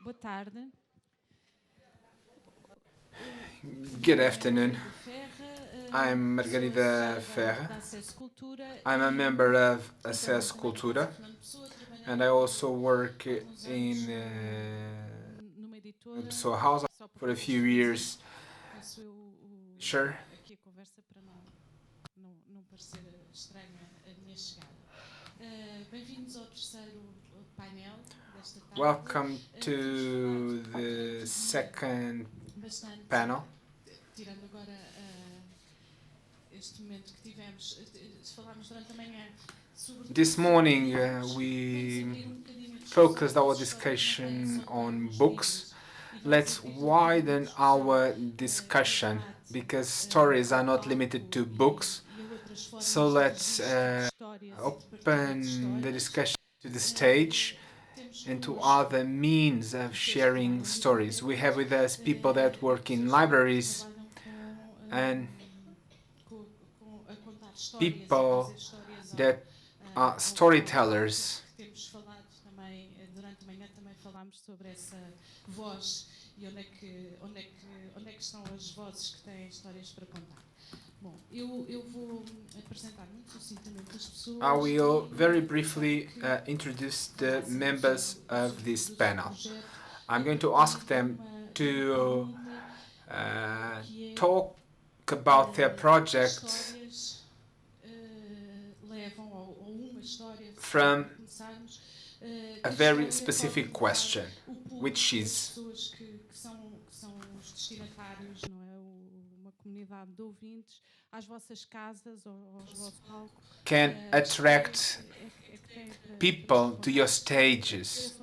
Boa tarde. Good afternoon. I'm Margarida Ferra. I'm a member of Acesso Cultura, and I also work in Pessoa house for a few years. Sure. Welcome to the second panel. This morning we focused our discussion on books. Let's widen our discussion because stories are not limited to books. So let's open the discussion to the stage and to other means of sharing stories. We have with us people that work in libraries and people that are storytellers. I will very briefly introduce the members of this panel. I'm going to ask them to talk about their project from a very specific question, which is can attract people to your stages.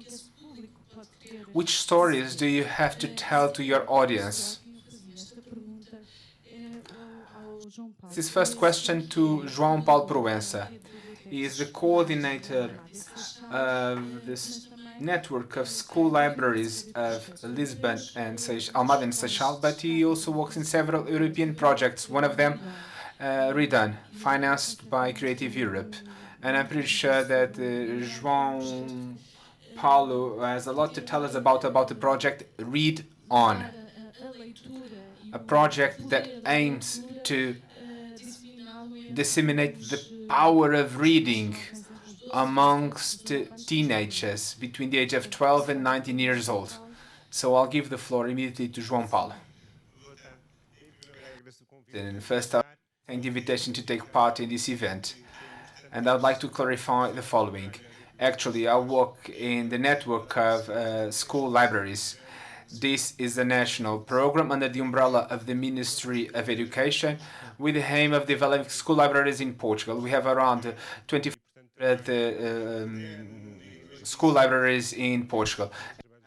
Which stories do you have to tell to your audience? This first question to João Paulo Proença. He is the coordinator of this network of school libraries of Lisbon and Almada and Seixal, but he also works in several European projects, one of them redone, financed by Creative Europe. And I'm pretty sure that João Paulo has a lot to tell us about the project Read On, a project that aims to disseminate the power of reading amongst teenagers between the age of 12 and 19 years old. So I'll give the floor immediately to João Paulo. And first, I thank the invitation to take part in this event. And I'd like to clarify the following. Actually, I work in the network of school libraries. This is a national program under the umbrella of the Ministry of Education with the aim of developing school libraries in Portugal. We have around 25 school libraries in Portugal.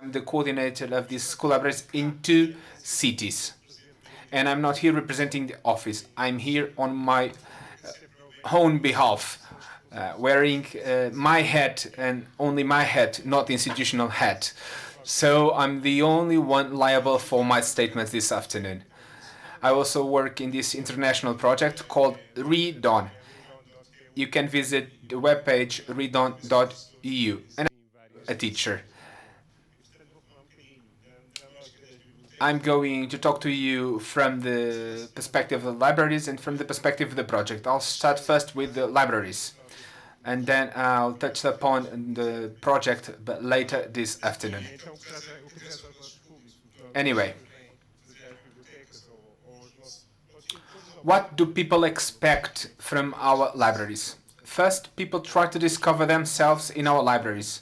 I'm the coordinator of these school libraries in 2 cities. And I'm not here representing the office. I'm here on my own behalf, wearing my hat and only my hat, not the institutional hat. So I'm the only one liable for my statements this afternoon. I also work in this international project called Read On. You can visit the webpage readon.eu. And I'm a teacher. I'm going to talk to you from the perspective of the libraries and from the perspective of the project. I'll start first with the libraries, and then I'll touch upon the project but later this afternoon. Anyway, what do people expect from our libraries? First, people try to discover themselves in our libraries.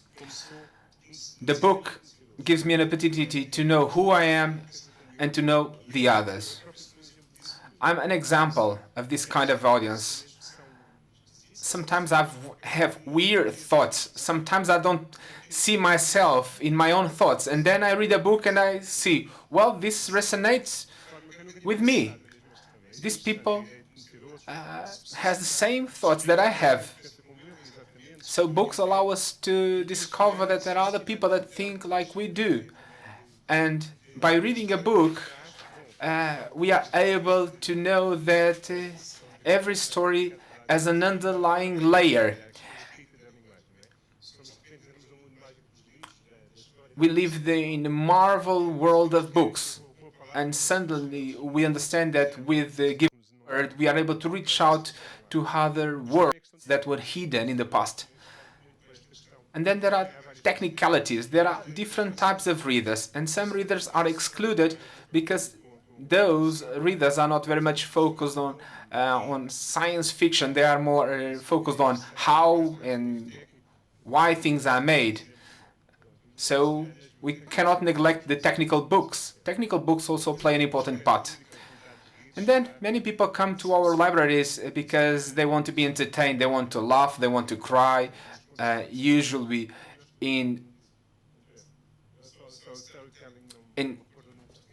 The book gives me an opportunity to know who I am and to know the others. I'm an example of this kind of audience. Sometimes I have weird thoughts. Sometimes I don't see myself in my own thoughts. And then I read a book and I see, well, this resonates with me. These people has the same thoughts that I have. So books allow us to discover that there are other people that think like we do. And by reading a book, we are able to know that every story has an underlying layer. we live in the marvel world of books, and suddenly we understand that with the given word we are able to reach out to other worlds that were hidden in the past. And then there are technicalities. There are different types of readers, and some readers are excluded because those readers are not very much focused on science fiction. They are more focused on how and why things are made. So we cannot neglect the technical books. Technical books also play an important part. And then many people come to our libraries because they want to be entertained, they want to laugh, they want to cry. Usually in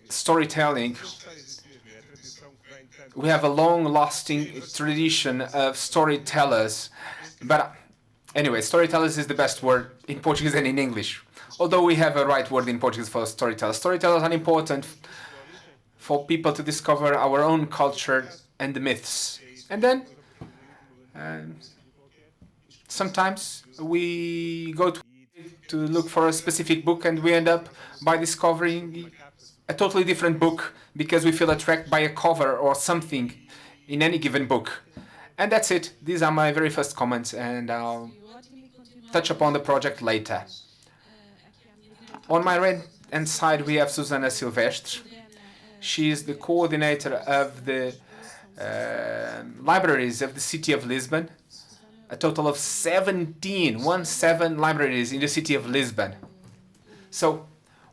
storytelling, we have a long-lasting tradition of storytellers. But anyway, storytellers is the best word in Portuguese and in English. Although we have a right word in Portuguese for storytellers. Storytellers are important for people to discover our own culture and the myths. And then sometimes we go to look for a specific book and we end up by discovering a totally different book because we feel attracted by a cover or something in any given book. And that's it. These are my very first comments, and I'll touch upon the project later. On my right-hand side, we have Susana Silvestre. She is the coordinator of the libraries of the city of Lisbon. A total of 17 libraries in the city of Lisbon. So,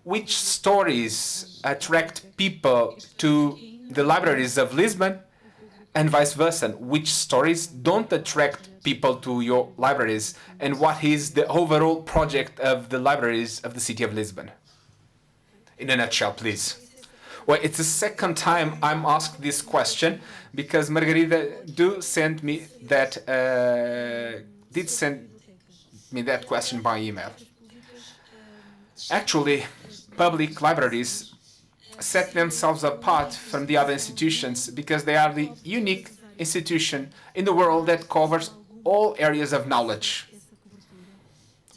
which stories attract people to the libraries of Lisbon and vice versa? Which stories don't attract people to your libraries? And what is the overall project of the libraries of the city of Lisbon? In a nutshell, please. Well, it's the second time I'm asked this question because Margarida did send me that question by email. Actually, public libraries set themselves apart from the other institutions because they are the unique institution in the world that covers all areas of knowledge.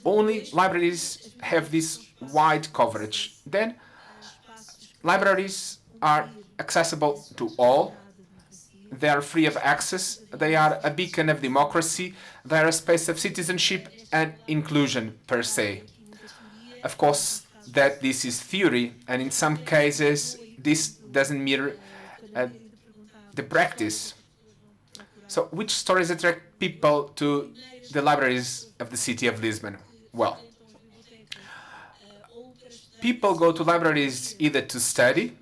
Only libraries have this wide coverage. Then, libraries are accessible to all. They are free of access. They are a beacon of democracy. They are a space of citizenship and inclusion per se. Of course, that this is theory, and in some cases, this doesn't mirror the practice. So, which stories attract people to the libraries of the city of Lisbon? Well, people go to libraries either to study,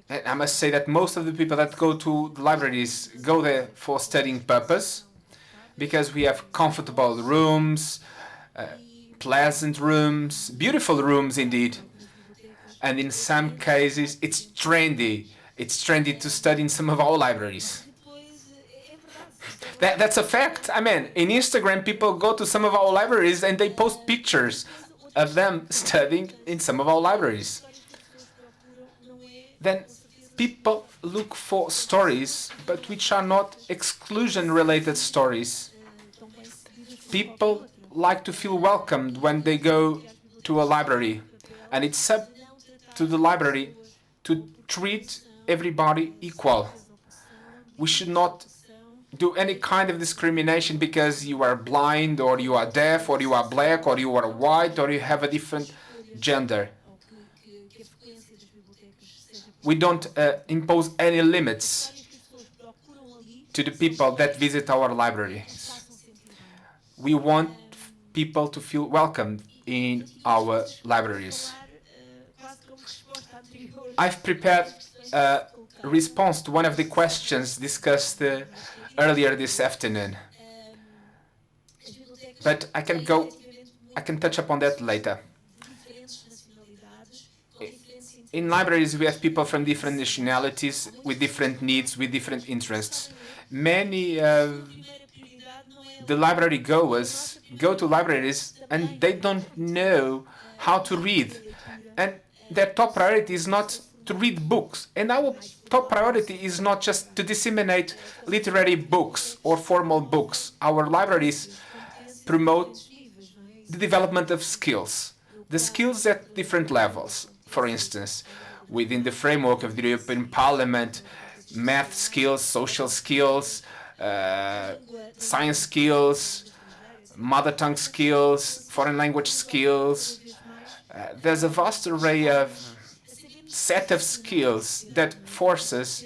and I must say that most of the people that go to the libraries go there for studying purpose, because we have comfortable rooms, pleasant rooms, beautiful rooms indeed. And in some cases, it's trendy. It's trendy to study in some of our libraries. That's a fact. I mean, in Instagram, people go to some of our libraries and they post pictures of them studying in some of our libraries. Then people look for stories, but which are not exclusion-related stories. People like to feel welcomed when they go to a library, and it's up to the library to treat everybody equal. We should not do any kind of discrimination because you are blind, or you are deaf, or you are black, or you are white, or you have a different gender. We don't impose any limits to the people that visit our libraries. We want people to feel welcomed in our libraries. I've prepared a response to one of the questions discussed earlier this afternoon, but I can touch upon that later. In libraries, we have people from different nationalities, with different needs, with different interests. Many the library goers go to libraries and they don't know how to read. And their top priority is not to read books. And our top priority is not just to disseminate literary books or formal books. Our libraries promote the development of skills. the skills at different levels. For instance, within the framework of the European Parliament, math skills, social skills, science skills, mother tongue skills, foreign language skills. There's a vast array of set of skills that forces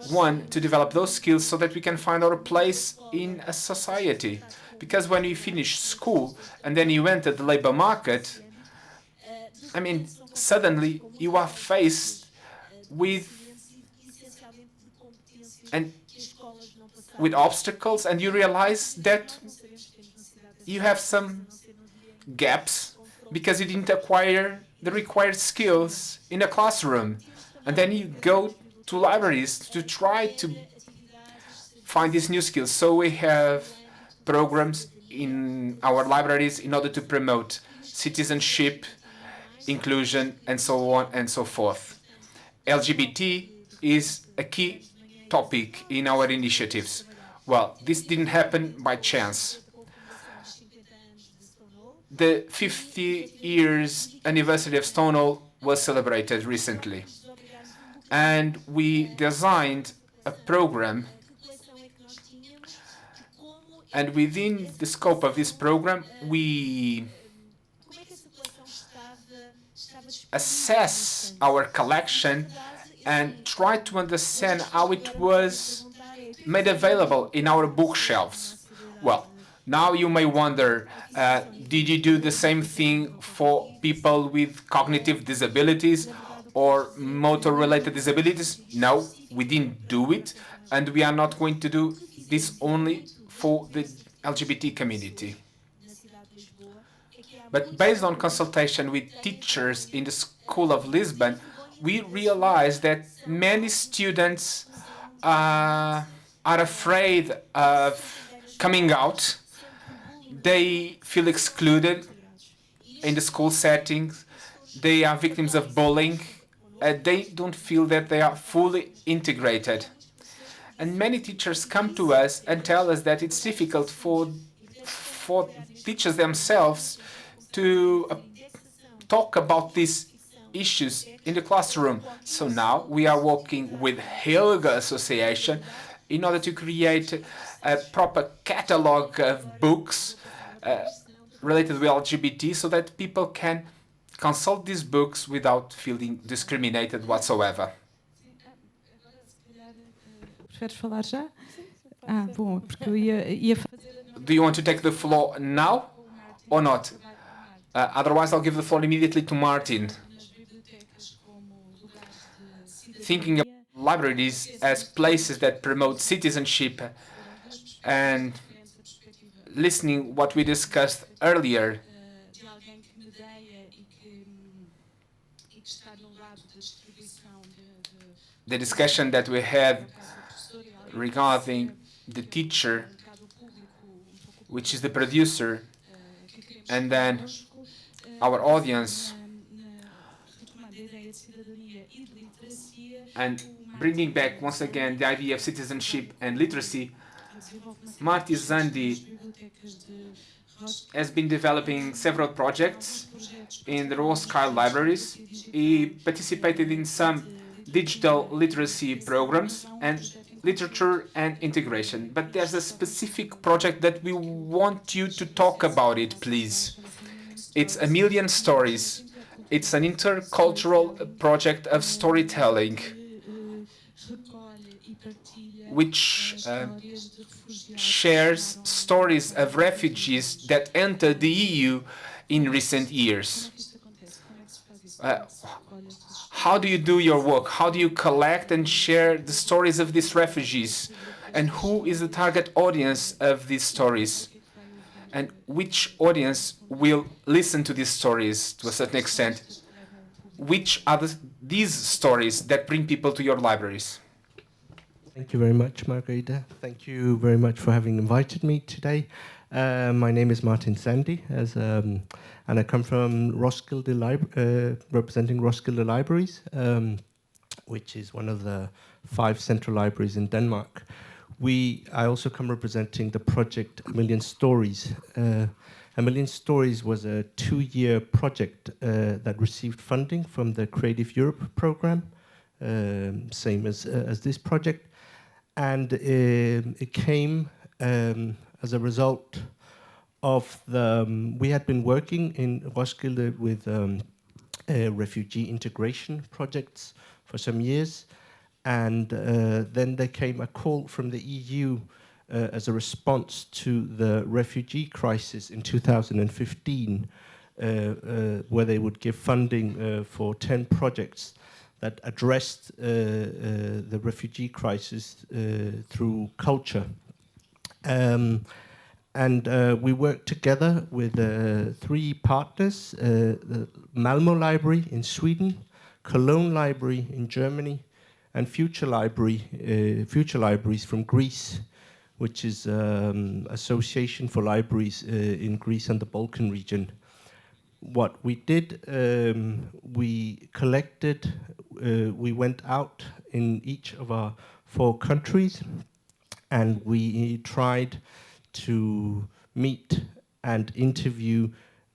one to develop those skills so that we can find our place in a society. Because when you finish school and then you enter the labor market, I mean, suddenly you are faced with obstacles, and you realize that you have some gaps because you didn't acquire the required skills in a classroom. And then you go to libraries to try to find these new skills. So we have programs in our libraries in order to promote citizenship, inclusion, and so on and so forth. LGBT is a key topic in our initiatives. Well, this didn't happen by chance. The 50 years anniversary of Stonewall was celebrated recently. And we designed a program. And within the scope of this program, we assess our collection and try to understand how it was made available in our bookshelves. Well, now you may wonder, did you do the same thing for people with cognitive disabilities or motor-related disabilities? No, we didn't do it, and we are not going to do this only for the LGBT community. But based on consultation with teachers in the School of Lisbon, we realized that many students are afraid of coming out. They feel excluded in the school settings. They are victims of bullying. They don't feel that they are fully integrated. And many teachers come to us and tell us that it's difficult for teachers themselves to talk about these issues in the classroom. So now we are working with Helga Association in order to create a proper catalog of books related with LGBT so that people can consult these books without feeling discriminated whatsoever. Do you want to take the floor now or not? Otherwise, I'll give the floor immediately to Martin. Thinking of libraries as places that promote citizenship and listening what we discussed earlier, the discussion that we had regarding the teacher, which is the producer, and then our audience, and bringing back once again the idea of citizenship and literacy. Marty Zandi has been developing several projects in the Roskilde libraries. He participated in some digital literacy programs and literature and integration. But there's a specific project that we want you to talk about it, please. It's A Million Stories. It's an intercultural project of storytelling which shares stories of refugees that entered the EU in recent years. How do you do your work? How do you collect and share the stories of these refugees? And who is the target audience of these stories? And which audience will listen to these stories to a certain extent? Which are these stories that bring people to your libraries? Thank you very much, Margarida. Thank you very much for having invited me today. My name is Martin Zandi, and I come from Roskilde, representing Roskilde Libraries, which is one of the 5 central libraries in Denmark. I also come representing the project A Million Stories. A A Million Stories was a 2-year project that received funding from the Creative Europe program, same as this project. And it came as a result of we had been working in Roskilde with refugee integration projects for some years. And then there came a call from the EU as a response to the refugee crisis in 2015, where they would give funding for 10 projects that addressed the refugee crisis through culture. And we worked together with 3 partners, the Malmö Library in Sweden, Cologne Library in Germany, and Future Libraries from Greece, which is Association for Libraries in Greece and the Balkan region. What we did, we collected, we went out in each of our 4 countries, and we tried to meet and interview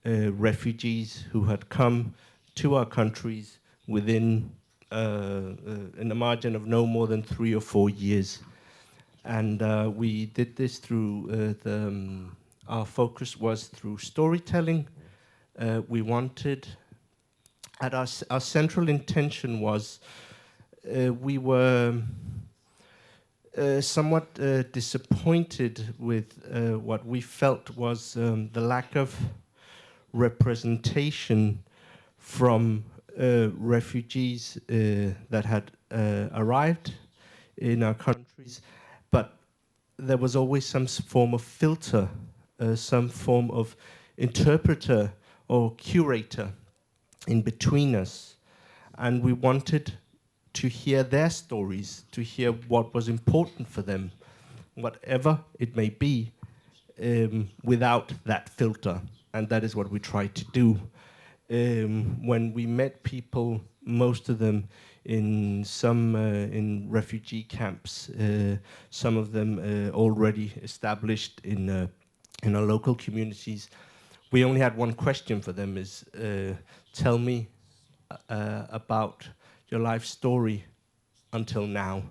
refugees who had come to our countries within in a margin of no more than 3 or 4 years. And we did this through our focus was through storytelling. We wanted, our central intention was, we were somewhat disappointed with what we felt was the lack of representation from refugees that had arrived in our countries, but there was always some form of filter, some form of interpreter or curator in between us. And we wanted to hear their stories, to hear what was important for them, whatever it may be, without that filter. And that is what we tried to do. When we met people, most of them in refugee camps, some of them already established in our local communities, we only had one question for them: is tell me about your life story until now.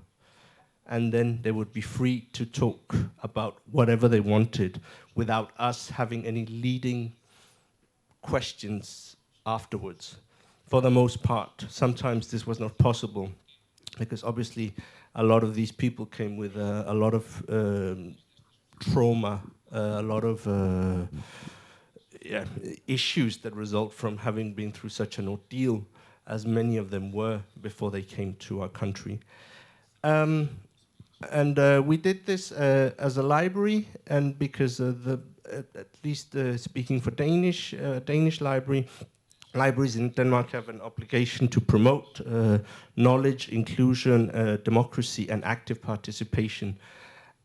And then they would be free to talk about whatever they wanted without us having any leading questions afterwards. For the most part, sometimes this was not possible because obviously a lot of these people came with a lot of trauma, a lot of issues that result from having been through such an ordeal, as many of them were before they came to our country. And we did this as a library, and because at least speaking for Danish libraries in Denmark have an obligation to promote knowledge, inclusion, democracy, and active participation.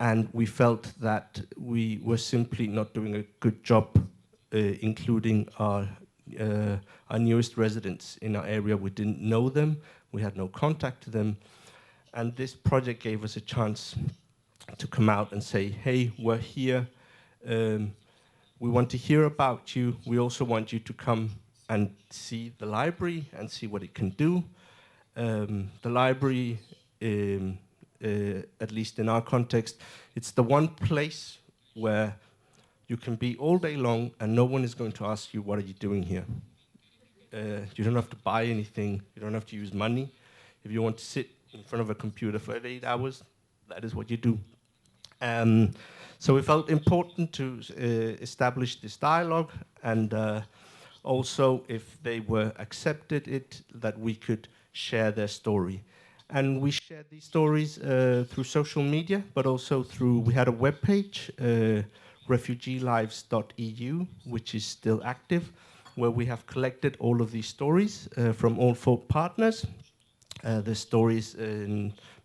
And we felt that we were simply not doing a good job including our newest residents in our area. We didn't know them, we had no contact to them, and this project gave us a chance to come out and say, hey, we're here, we want to hear about you, we also want you to come and see the library and see what it can do. The library, at least in our context, it's the one place where you can be all day long and no one is going to ask you, what are you doing here? You don't have to buy anything, you don't have to use money. If you want to sit in front of a computer for 8 hours, that is what you do. So we felt important to establish this dialogue, and also, if they were accepted it, that we could share their story. And we shared these stories through social media, but also we had a webpage, refugeelives.eu, which is still active, where we have collected all of these stories from all 4 partners. The stories,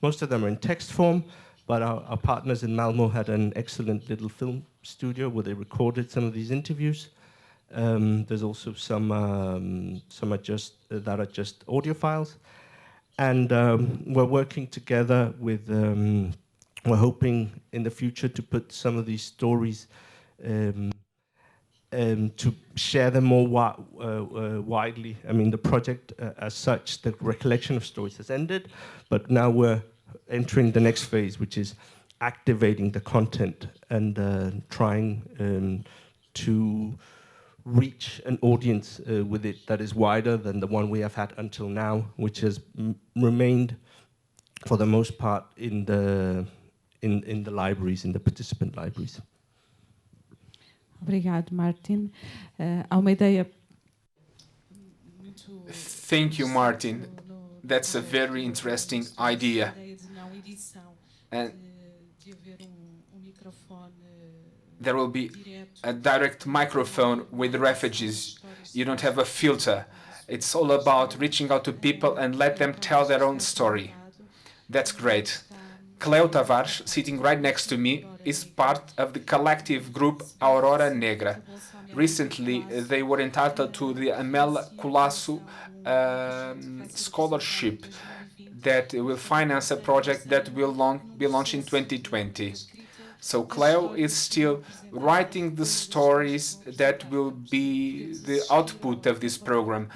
most of them are in text form, but our partners in Malmö had an excellent little film studio where they recorded some of these interviews. There's also some that are just audio files. And we're working together with, we're hoping in the future to put some of these stories to share them more widely. I mean, the project as such, the recollection of stories has ended, but now we're entering the next phase, which is activating the content and trying to reach an audience with it that is wider than the one we have had until now, which has remained, for the most part, in the libraries, in the participant libraries. Obrigado, Martin. Há uma ideia. Thank you, Martin. That's a very interesting idea. And there will be a direct microphone with refugees. You don't have a filter. It's all about reaching out to people and let them tell their own story. That's great. Cleo Tavares, sitting right next to me, is part of the collective group Aurora Negra. Recently, they were entitled to the Amel Colasso scholarship that will finance a project that will be launched in 2020. So Cleo is still writing the stories that will be the output of this program.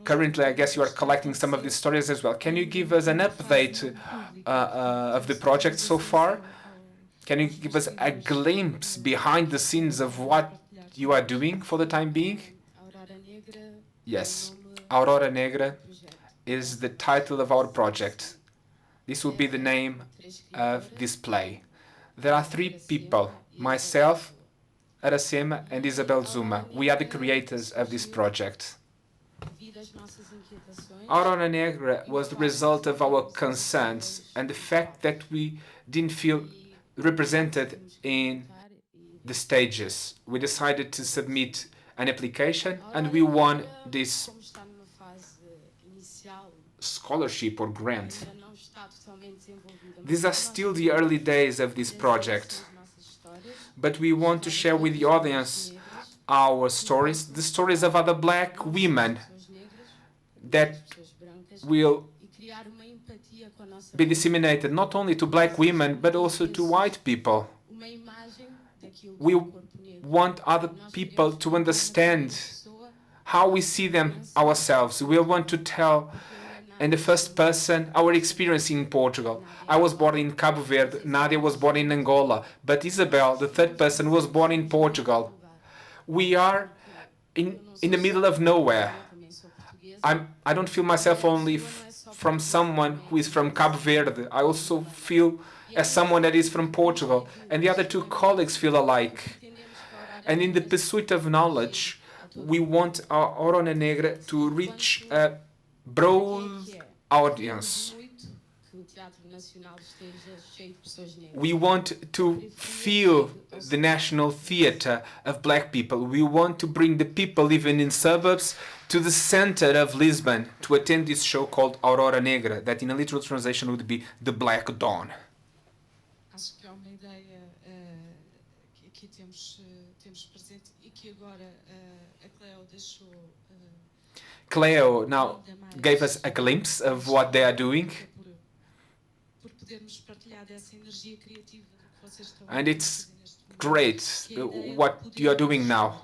Currently, I guess you are collecting some of these stories as well. Can you give us an update of the project so far? Can you give us a glimpse behind the scenes of what you are doing for the time being? Yes, Aurora Negra is the title of our project. This will be the name of this play. There are 3 people, myself, Aracema, and Isabel Zuma. We are the creators of this project. Aurora Negra was the result of our concerns and the fact that we didn't feel represented in the stages. We decided to submit an application and we won this scholarship or grant. These are still the early days of this project, but we want to share with the audience our stories, the stories of other Black women that will be disseminated not only to Black women but also to white people. We want other people to understand how we see them ourselves. We want to tell in the first person our experience in Portugal. I was born in Cabo Verde, Nadia was born in Angola, but Isabel, the third person, was born in Portugal. We are in the middle of nowhere. I don't feel myself only from someone who is from Cabo Verde. I also feel as someone that is from Portugal, and the other 2 colleagues feel alike. And in the pursuit of knowledge, we want our Aurora Negra to reach a broad audience. We want to feel the national theater of Black people. We want to bring the people living in suburbs to the center of Lisbon to attend this show called Aurora Negra, that in a literal translation would be the Black Dawn. Acho que há uma ideia que aqui temos presente e que agora a Cleo deixou. Cleo now gave us a glimpse of what they are doing. And it's great what you are doing now.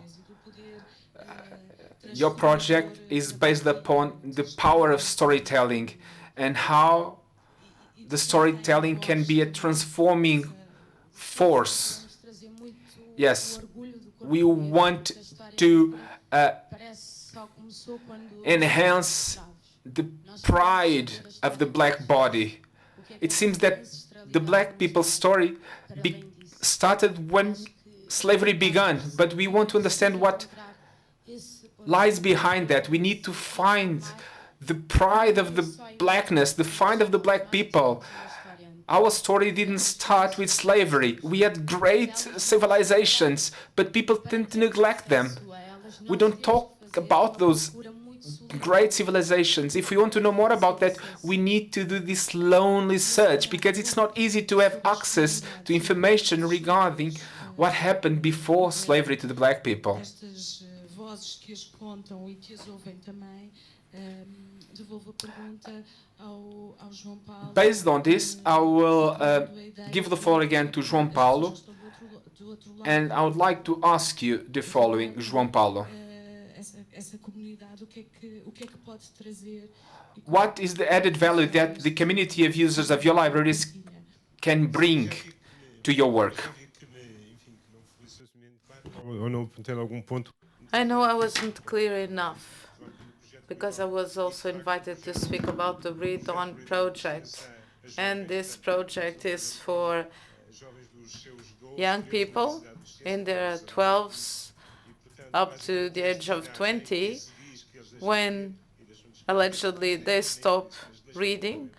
Your project is based upon the power of storytelling and how the storytelling can be a transforming force. Yes, we want to enhance the pride of the Black body. It seems that the Black people's story started when slavery began, but we want to understand what lies behind that. We need to find the pride of the Blackness, the find of the Black people. Our story didn't start with slavery. We had great civilizations, but people tend to neglect them. We don't talk about those great civilizations. If we want to know more about that, we need to do this lonely search, because it's not easy to have access to information regarding what happened before slavery to the Black people. vozes que as contam e que as ouvem também. Devolvo a pergunta ao João Paulo. Based on this, I will give the floor again to João Paulo, and I would like to ask you the following, João Paulo. Essa comunidade, o que é que pode trazer? What is the added value that the community of users of your libraries can bring to your work? I know I wasn't clear enough, because I was also invited to speak about the Read On project. And this project is for young people in their 12s up to the age of 20, when allegedly they stop reading.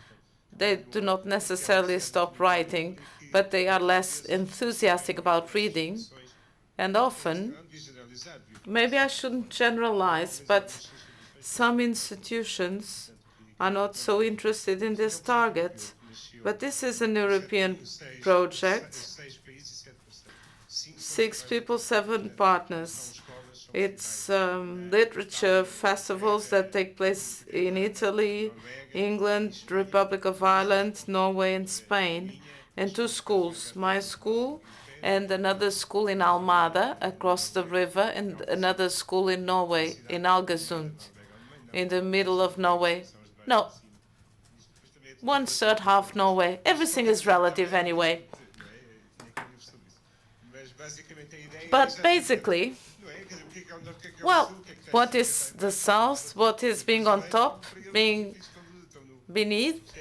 They do not necessarily stop writing, but they are less enthusiastic about reading. And often, maybe I shouldn't generalize, but some institutions are not so interested in this target. But this is an European project. 6 people, 7 partners. It's literature festivals that take place in Italy, England, Republic of Ireland, Norway, and Spain, and 2 schools. My school and another school in Almada, across the river, and another school in Norway, in Algasund, in the middle of Norway. No, 1/3 half Norway. Everything is relative anyway. But basically, well, what is the south? What is being on top? Being beneath?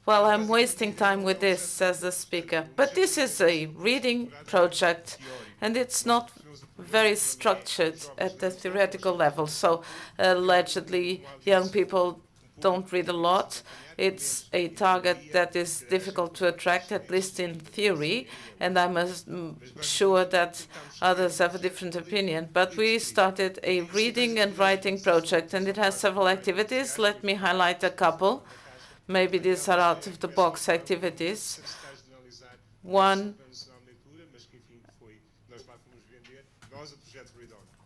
Well, I'm wasting time with this, says the speaker. But this is a reading project, and it's not very structured at the theoretical level. So allegedly, young people don't read a lot. It's a target that is difficult to attract, at least in theory, and I'm sure that others have a different opinion. But we started a reading and writing project, and it has several activities. Let me highlight a couple. Maybe these are out-of-the-box activities. One,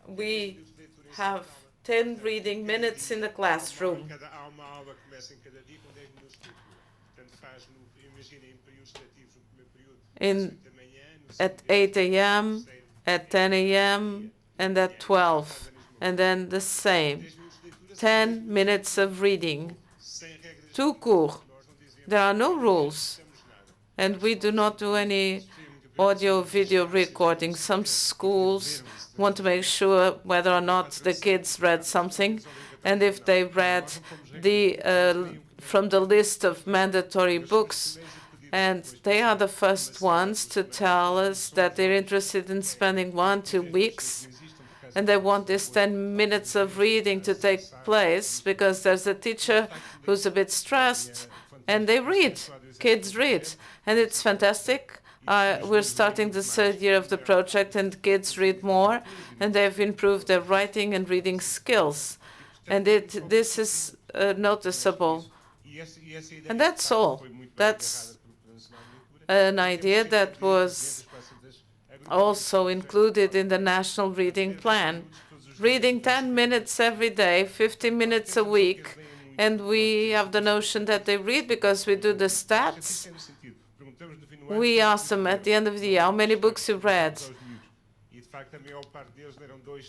we have 10 reading minutes in the classroom. At 8 a.m., at 10 a.m., and at 12. And then the same. 10 minutes of reading. Tout court. There are no rules. And we do not do any audio-video recording. Some schools want to make sure whether or not the kids read something. And if they read from the list of mandatory books, and they are the first ones to tell us that they're interested in spending 1-2 weeks, and they want this 10 minutes of reading to take place because there's a teacher who's a bit stressed, and they read. Kids read, and it's fantastic. We're starting the 3rd year of the project, and kids read more, and they've improved their writing and reading skills. And this is noticeable. And that's all. That's an idea that was also included in the National Reading Plan. Reading 10 minutes every day, 15 minutes a week, and we have the notion that they read because we do the stats. We ask them at the end of the year, how many books you read?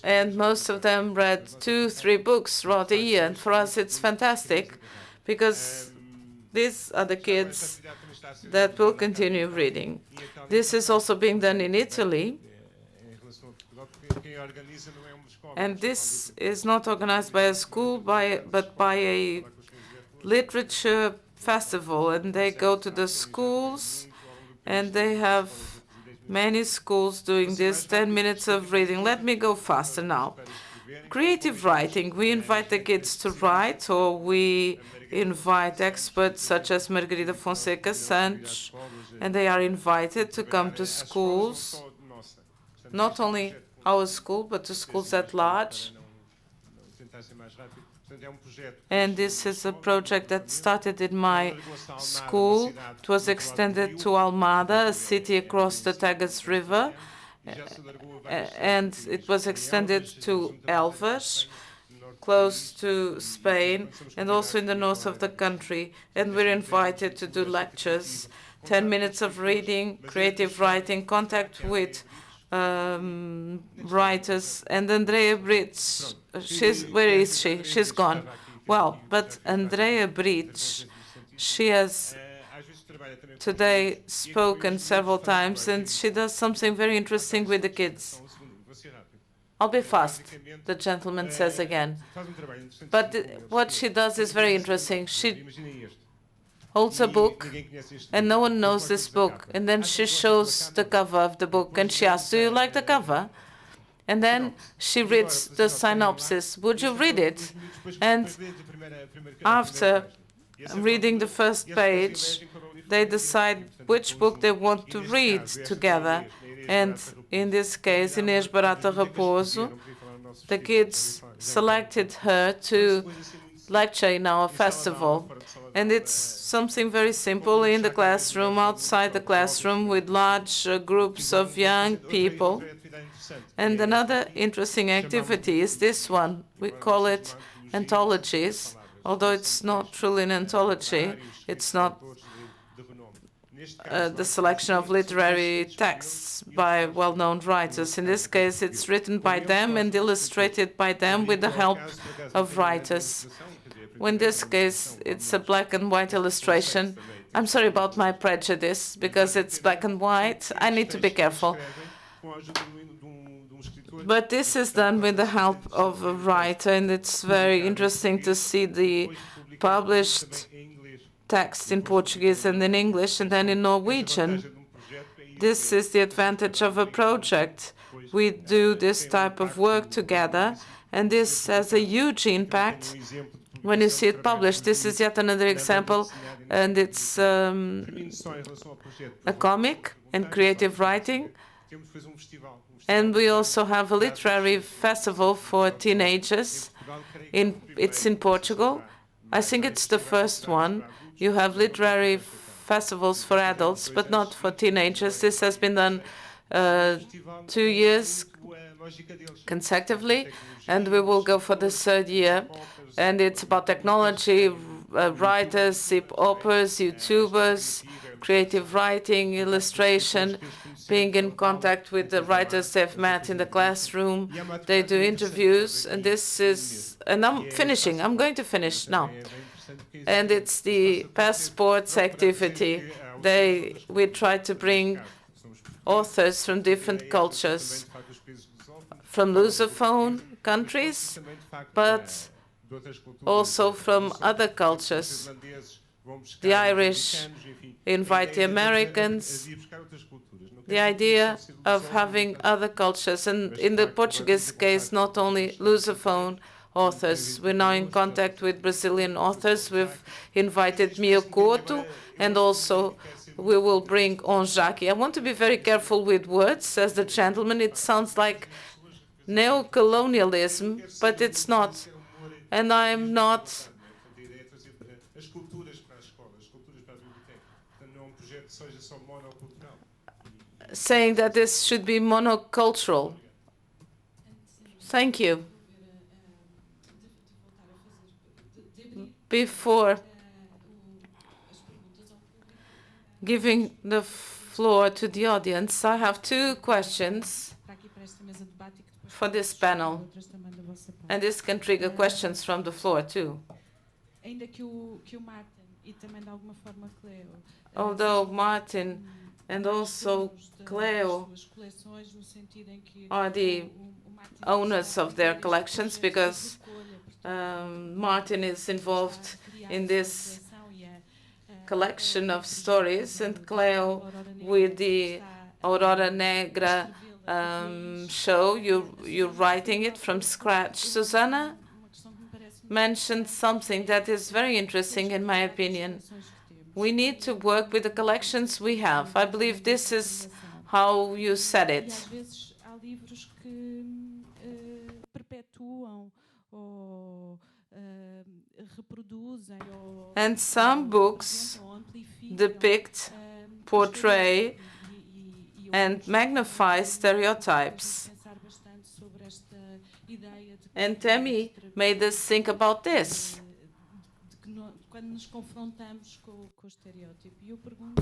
And most of them read 2-3 books throughout the year. And for us, it's fantastic because these are the kids that will continue reading. This is also being done in Italy. And this is not organized by a school, but by a literature festival. And they go to the schools, and they have many schools doing this 10 minutes of reading. Let me go faster now. Creative writing. We invite the kids to write, or we invite experts such as Margarida Fonseca Santos, and they are invited to come to schools, not only our school, but to schools at large. And this is a project that started in my school. It was extended to Almada, a city across the Tagus River, and it was extended to Elvas, close to Spain, and also in the north of the country. And we're invited to do lectures, 10 minutes of reading, creative writing, contact with writers. And Andrea Bridge, where is she? She's gone. Well, but Andrea Bridge, she has today spoken several times, and she does something very interesting with the kids. I'll be fast, the gentleman says again. But what she does is very interesting. She holds a book, and no one knows this book. And then she shows the cover of the book, and she asks, do you like the cover? And then she reads the synopsis. Would you read it? And after reading the first page, they decide which book they want to read together. And in this case, Inês Barata Raposo, the kids selected her to lecture in our festival. And it's something very simple in the classroom, outside the classroom, with large groups of young people. And another interesting activity is this one. We call it anthologies, although it's not truly an anthology. It's not the selection of literary texts by well-known writers. In this case, it's written by them and illustrated by them with the help of writers. In this case, it's a black and white illustration. I'm sorry about my prejudice, because it's black and white. I need to be careful. But this is done with the help of a writer, and it's very interesting to see the published text in Portuguese and in English, and then in Norwegian. This is the advantage of a project. We do this type of work together, and this has a huge impact when you see it published. This is yet another example, and it's a comic and creative writing. And we also have a literary festival for teenagers. It's in Portugal. I think it's the first one. You have literary festivals for adults, but not for teenagers. This has been done 2 years consecutively, and we will go for the 3rd year. And it's about technology, writers, hip-hoppers, YouTubers, creative writing, illustration, being in contact with the writers they've met in the classroom. They do interviews, and this is... And I'm finishing. I'm going to finish now. And it's the passports activity. We try to bring authors from different cultures, from Lusophone countries, but also from other cultures. The Irish invite the Americans. The idea of having other cultures, and in the Portuguese case, not only Lusophone authors. We're now in contact with Brazilian authors. We've invited Mia Couto, and also we will bring Onjaki. I want to be very careful with words, says the gentleman. It sounds like neo-colonialism, but it's not. And I'm not saying that this should be monocultural. Thank you. Before giving the floor to the audience, I have 2 questions for this panel, and this can trigger questions from the floor too. Although Martin and also Cleo are the owners of their collections, because Martin is involved in this collection of stories, and Cleo with the Aurora Negra show. You're writing it from scratch. Susana mentioned something that is very interesting, in my opinion. We need to work with the collections we have. I believe this is how you said it. And some books depict, portray, and magnify stereotypes. And Temi made us think about this.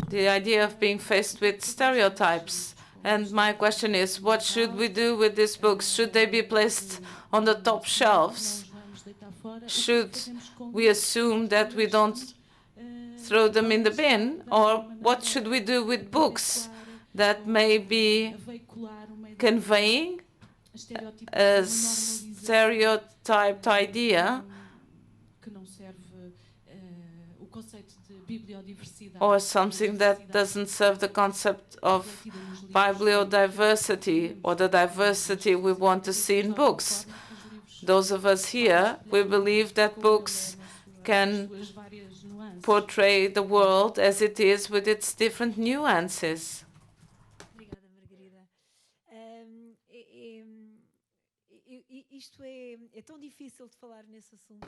The idea of being faced with stereotypes. And my question is, what should we do with these books? Should they be placed on the top shelves? Should we assume that we don't throw them in the bin? Or what should we do with books that may be conveying a stereotyped idea or something that doesn't serve the concept of bibliodiversity or the diversity we want to see in books? Those of us here, we believe that books can portray the world as it is with its different nuances.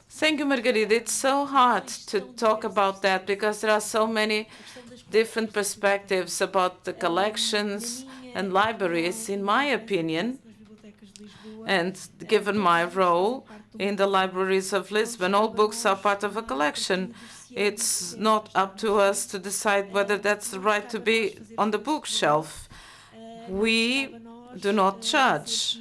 Thank you, Margarida. It's so hard to talk about that because there are so many different perspectives about the collections and libraries, in my opinion. And given my role in the libraries of Lisbon, all books are part of a collection. It's not up to us to decide whether that's the right to be on the bookshelf. We do not judge.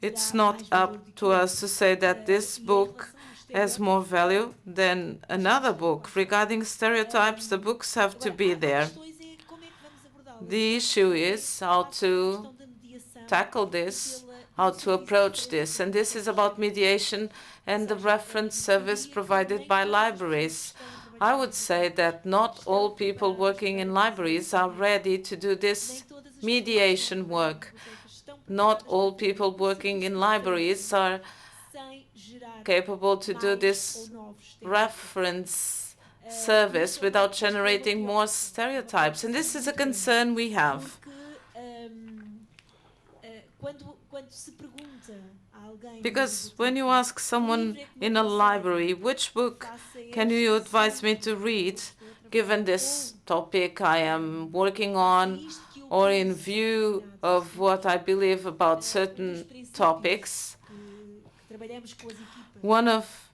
It's not up to us to say that this book has more value than another book. Regarding stereotypes, the books have to be there. The issue is how to tackle this, how to approach this. And this is about mediation and the reference service provided by libraries. I would say that not all people working in libraries are ready to do this mediation work. Not all people working in libraries are capable to do this reference service without generating more stereotypes. And this is a concern we have. Because when you ask someone in a library, which book can you advise me to read, given this topic I am working on, or in view of what I believe about certain topics, one of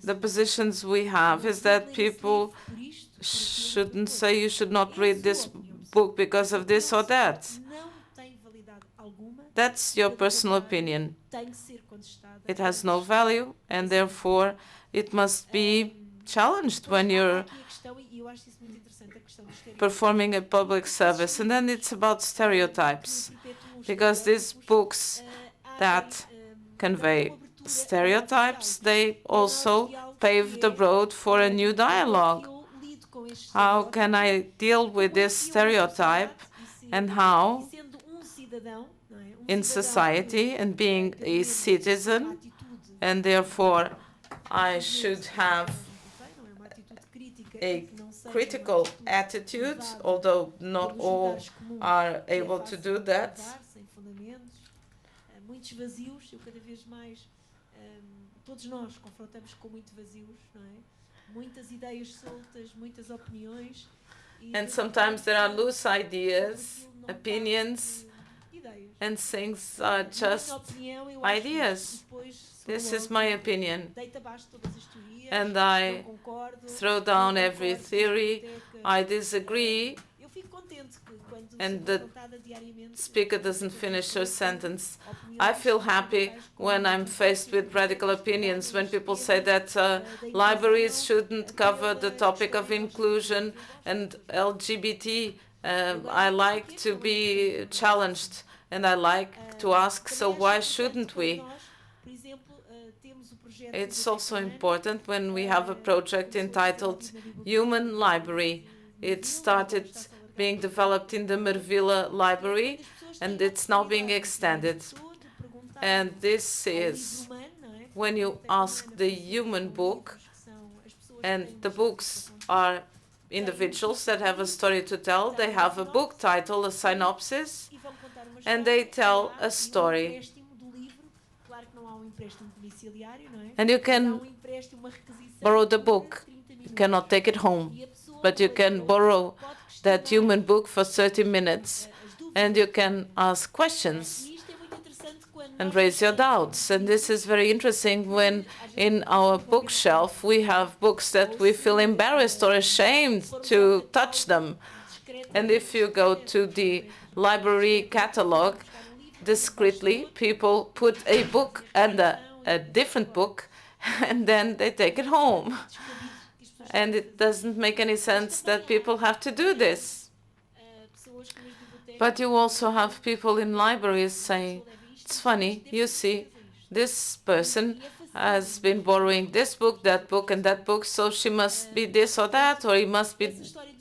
the positions we have is that people shouldn't say you should not read this book because of this or that. That's your personal opinion. It has no value, and therefore it must be challenged when you're performing a public service. And then it's about stereotypes, because these books that convey stereotypes, they also pave the road for a new dialogue. How can I deal with this stereotype, and how in society, and being a citizen, and therefore I should have a critical attitude, although not all are able to do that. And sometimes there are loose ideas, opinions, and things are just ideas. This is my opinion. And I throw down every theory. I disagree. And the speaker doesn't finish her sentence. I feel happy when I'm faced with radical opinions, when people say that libraries shouldn't cover the topic of inclusion and LGBT. I like to be challenged, and I like to ask, so why shouldn't we? It's also important when we have a project entitled Human Library. It started being developed in the Marvila Library, and it's now being extended. And this is when you ask the human book, and the books are individuals that have a story to tell. They have a book title, a synopsis, and they tell a story. And you can borrow the book. You cannot take it home. but you can borrow that human book for 30 minutes, and you can ask questions and raise your doubts. And this is very interesting when in our bookshelf we have books that we feel embarrassed or ashamed to touch them. And if you go to the library catalog, discreetly, people put a book and a different book, and then they take it home. And it doesn't make any sense that people have to do this. But you also have people in libraries saying, it's funny, you see, this person has been borrowing this book, and that book, so she must be this or that, or he must be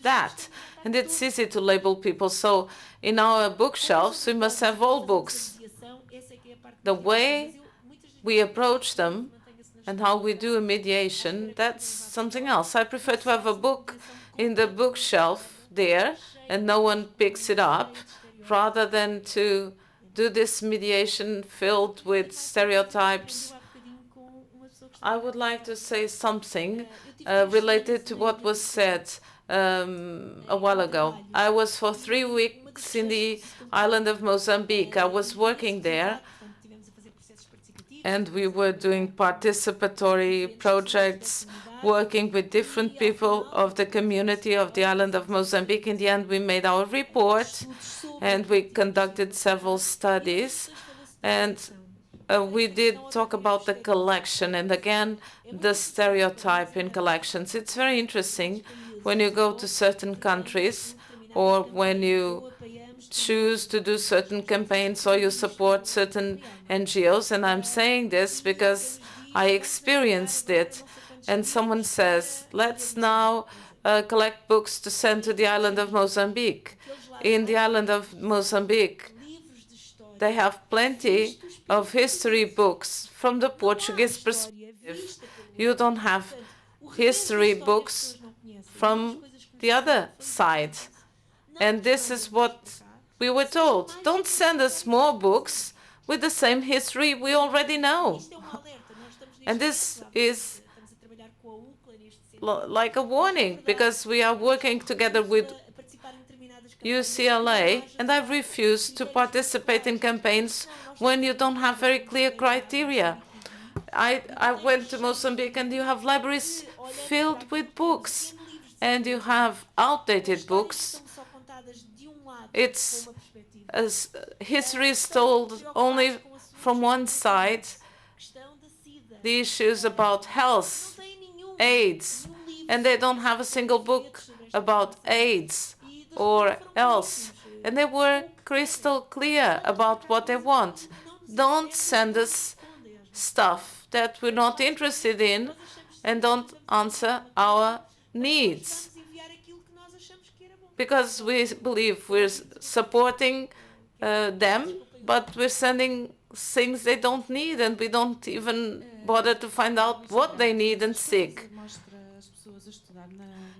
that. And it's easy to label people. So in our bookshelves, we must have all books. The way we approach them and how we do a mediation, that's something else. I prefer to have a book in the bookshelf there and no one picks it up, rather than to do this mediation filled with stereotypes. I would like to say something related to what was said a while ago. I was for 3 weeks in the island of Mozambique. I was working there, and we were doing participatory projects, working with different people of the community of the island of Mozambique. In the end, we made our report, and we conducted several studies, and we did talk about the collection, and again, the stereotype in collections. It's very interesting when you go to certain countries, or when you choose to do certain campaigns, or you support certain NGOs, and I'm saying this because I experienced it, and someone says, let's now collect books to send to the island of Mozambique. In the island of Mozambique, they have plenty of history books from the Portuguese perspective. You don't have history books from the other side. And this is what we were told. Don't send us more books with the same history we already know. And this is like a warning, because we are working together with UCLA, and I've refused to participate in campaigns when you don't have very clear criteria. I went to Mozambique, and you have libraries filled with books, and you have outdated books. It's history is told only from one side. The issues about health, AIDS, and they don't have a single book about AIDS or else. And they were crystal clear about what they want. Don't send us stuff that we're not interested in and don't answer our needs. Because we believe we're supporting them, but we're sending things they don't need, and we don't even bother to find out what they need and seek.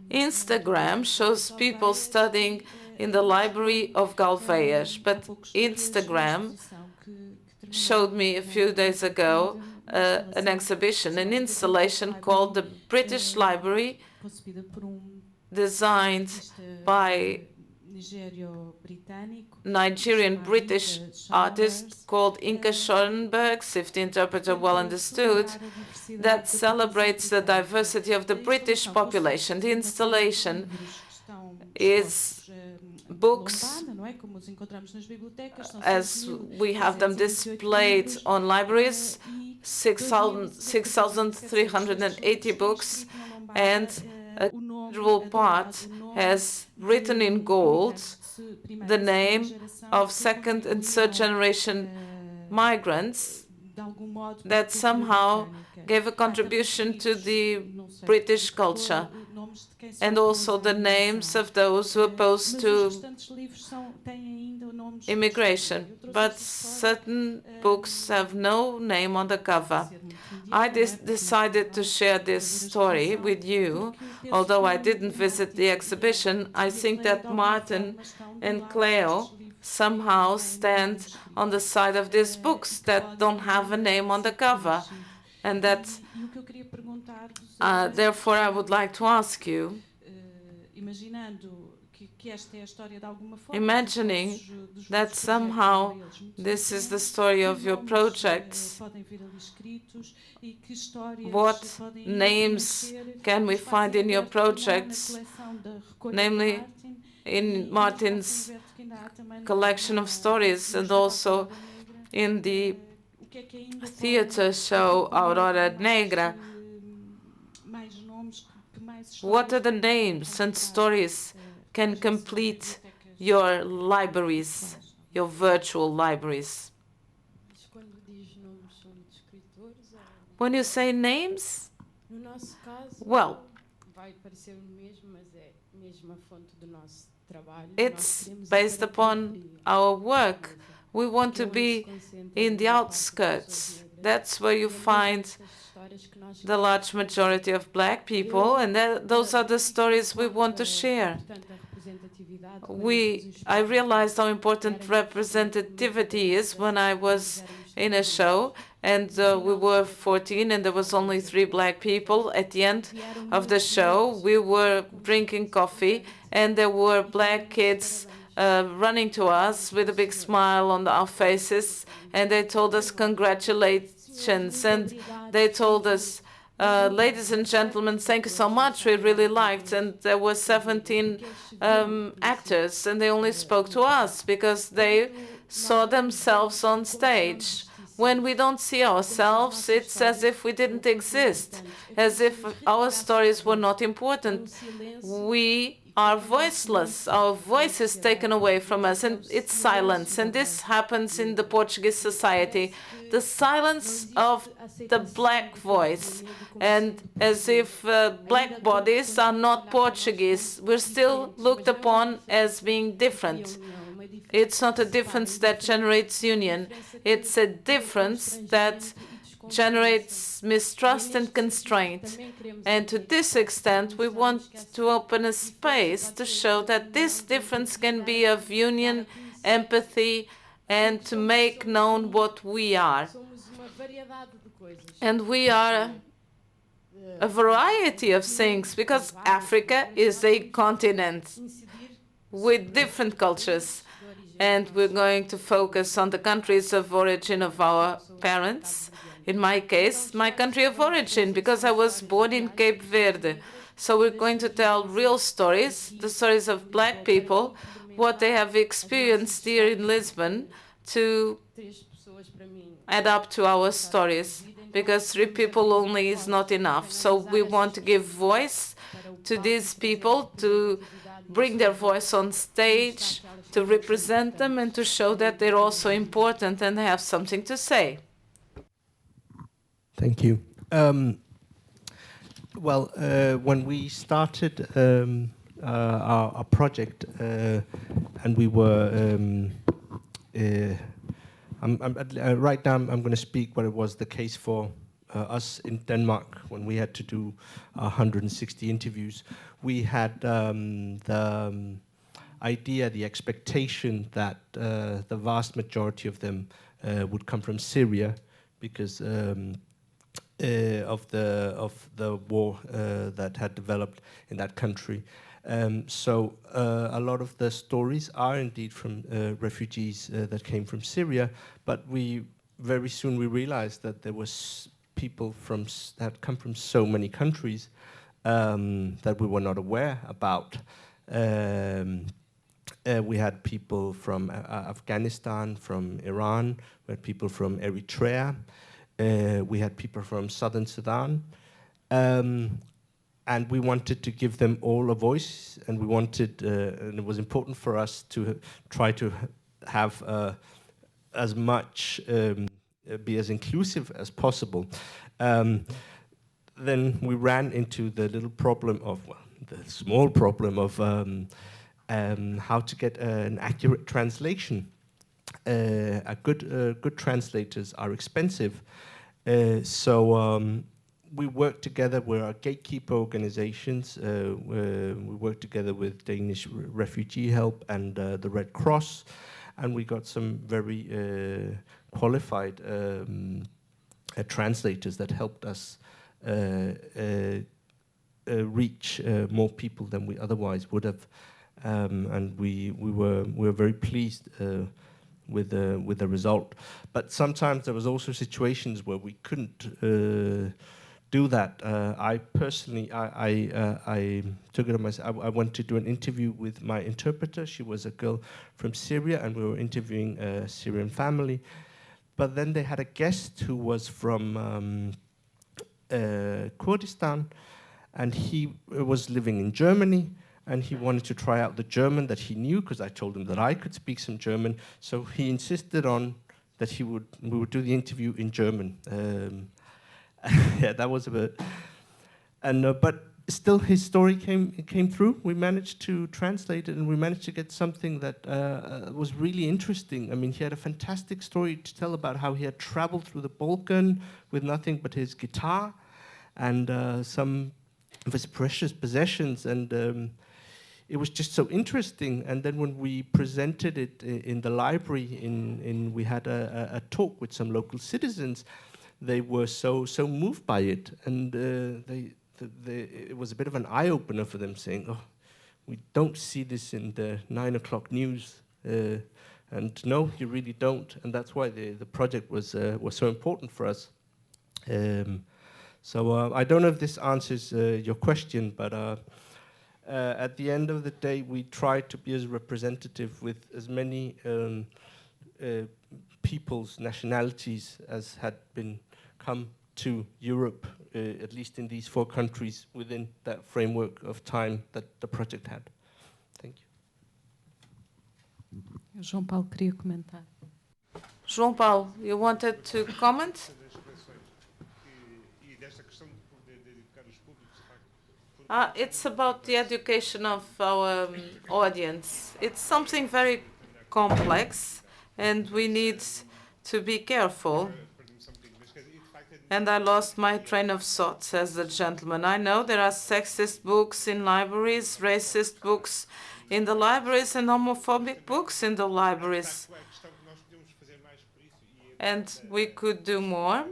Instagram shows people studying in the library of Galveias, but Instagram showed me a few days ago an exhibition, an installation called the British Library, designed by Nigerian-British artist called Inka Schoenberg, if the interpreter well understood, that celebrates the diversity of the British population. The installation is books as we have them displayed on libraries, 6,380 books, and a considerable part has written in gold the name of second and third generation migrants that somehow gave a contribution to the British culture, and also the names of those who opposed to immigration. But certain books have no name on the cover. I decided to share this story with you. Although I didn't visit the exhibition, I think that Martin and Cleo somehow stand on the side of these books that don't have a name on the cover. And that, therefore, I would like to ask you, imaginando que esta é a história de alguma forma. Imagining that somehow this is the story of your projects. What names can we find in your projects? Namely, in Martin's collection of stories and also in the theater show Aurora Negra. What are the names and stories can complete your libraries, your virtual libraries? When you say names, well, it's based upon our work. We want to be in the outskirts. That's where you find the large majority of Black people, and those are the stories we want to share. I realized how important representativity is when I was in a show, and we were 14 and there was only 3 Black people. At the end of the show, we were drinking coffee and there were Black kids running to us with a big smile on our faces, and they told us congratulations, and they told us, ladies and gentlemen, thank you so much, we really liked. And there were 17 actors, and they only spoke to us because they saw themselves on stage. When we don't see ourselves, it's as if we didn't exist, as if our stories were not important. We are voiceless. Our voice is taken away from us, and it's silence. And this happens in the Portuguese society. The silence of the Black voice, and as if Black bodies are not Portuguese. We're still looked upon as being different. It's not a difference that generates union. It's a difference that generates mistrust and constraint. And to this extent, we want to open a space to show that this difference can be of union, empathy, and to make known what we are. And we are a variety of things, because Africa is a continent with different cultures. And we're going to focus on the countries of origin of our parents. In my case, my country of origin, because I was born in Cape Verde. So we're going to tell real stories, the stories of Black people, what they have experienced here in Lisbon, to add up to our stories, because 3 people only is not enough. So we want to give voice to these people, to bring their voice on stage, to represent them, and to show that they're also important and have something to say. Thank you. When we started our project, and we were right now I'm going to speak what it was the case for us in Denmark when we had to do 160 interviews. We had the idea, the expectation that the vast majority of them would come from Syria because of the war that had developed in that country. So a lot of the stories are indeed from refugees that came from Syria, but very soon we realized that there was people that come from so many countries that we were not aware about. We had people from Afghanistan, from Iran, we had people from Eritrea, we had people from southern Sudan, and we wanted to give them all a voice, and we wanted, and it was important for us to try to have as much, be as inclusive as possible. Then we ran into the little problem of, the small problem of how to get an accurate translation. Good translators are expensive, so we work together. We're our gatekeeper organizations. We work together with Danish Refugee Help and the Red Cross, and we got some very qualified translators that helped us reach more people than we otherwise would have, and we were very pleased with the result. But sometimes there was also situations where we couldn't do that. I personally, I took it on myself. I went to do an interview with my interpreter. She was a girl from Syria, and we were interviewing a Syrian family. But then they had a guest who was from Kurdistan, and he was living in Germany, and he wanted to try out the German that he knew, because I told him that I could speak some German. So he insisted on that we would do the interview in German. Yeah, that was a bit, and but still his story came through. We managed to translate it, and we managed to get something that was really interesting. I mean, he had a fantastic story to tell about how he had traveled through the Balkan with nothing but his guitar and some of his precious possessions, and it was just so interesting. And then when we presented it in the library, we had a talk with some local citizens. They were so moved by it, and it was a bit of an eye-opener for them, saying, "Oh, we don't see this in the 9 o'clock news," and no, you really don't, and that's why the project was so important for us. So I don't know if this answers your question, but at the end of the day, we try to be as representative with as many people's nationalities as had come to Europe, at least in these 4 countries, within that framework of time that the project had. Thank you. João Paulo queria comentar. João Paulo, you wanted to comment? It's about the education of our audience. It's something very complex, and we need to be careful. And I lost my train of thought, says the gentleman. I know there are sexist books in libraries, racist books in the libraries, and homophobic books in the libraries. And we could do more,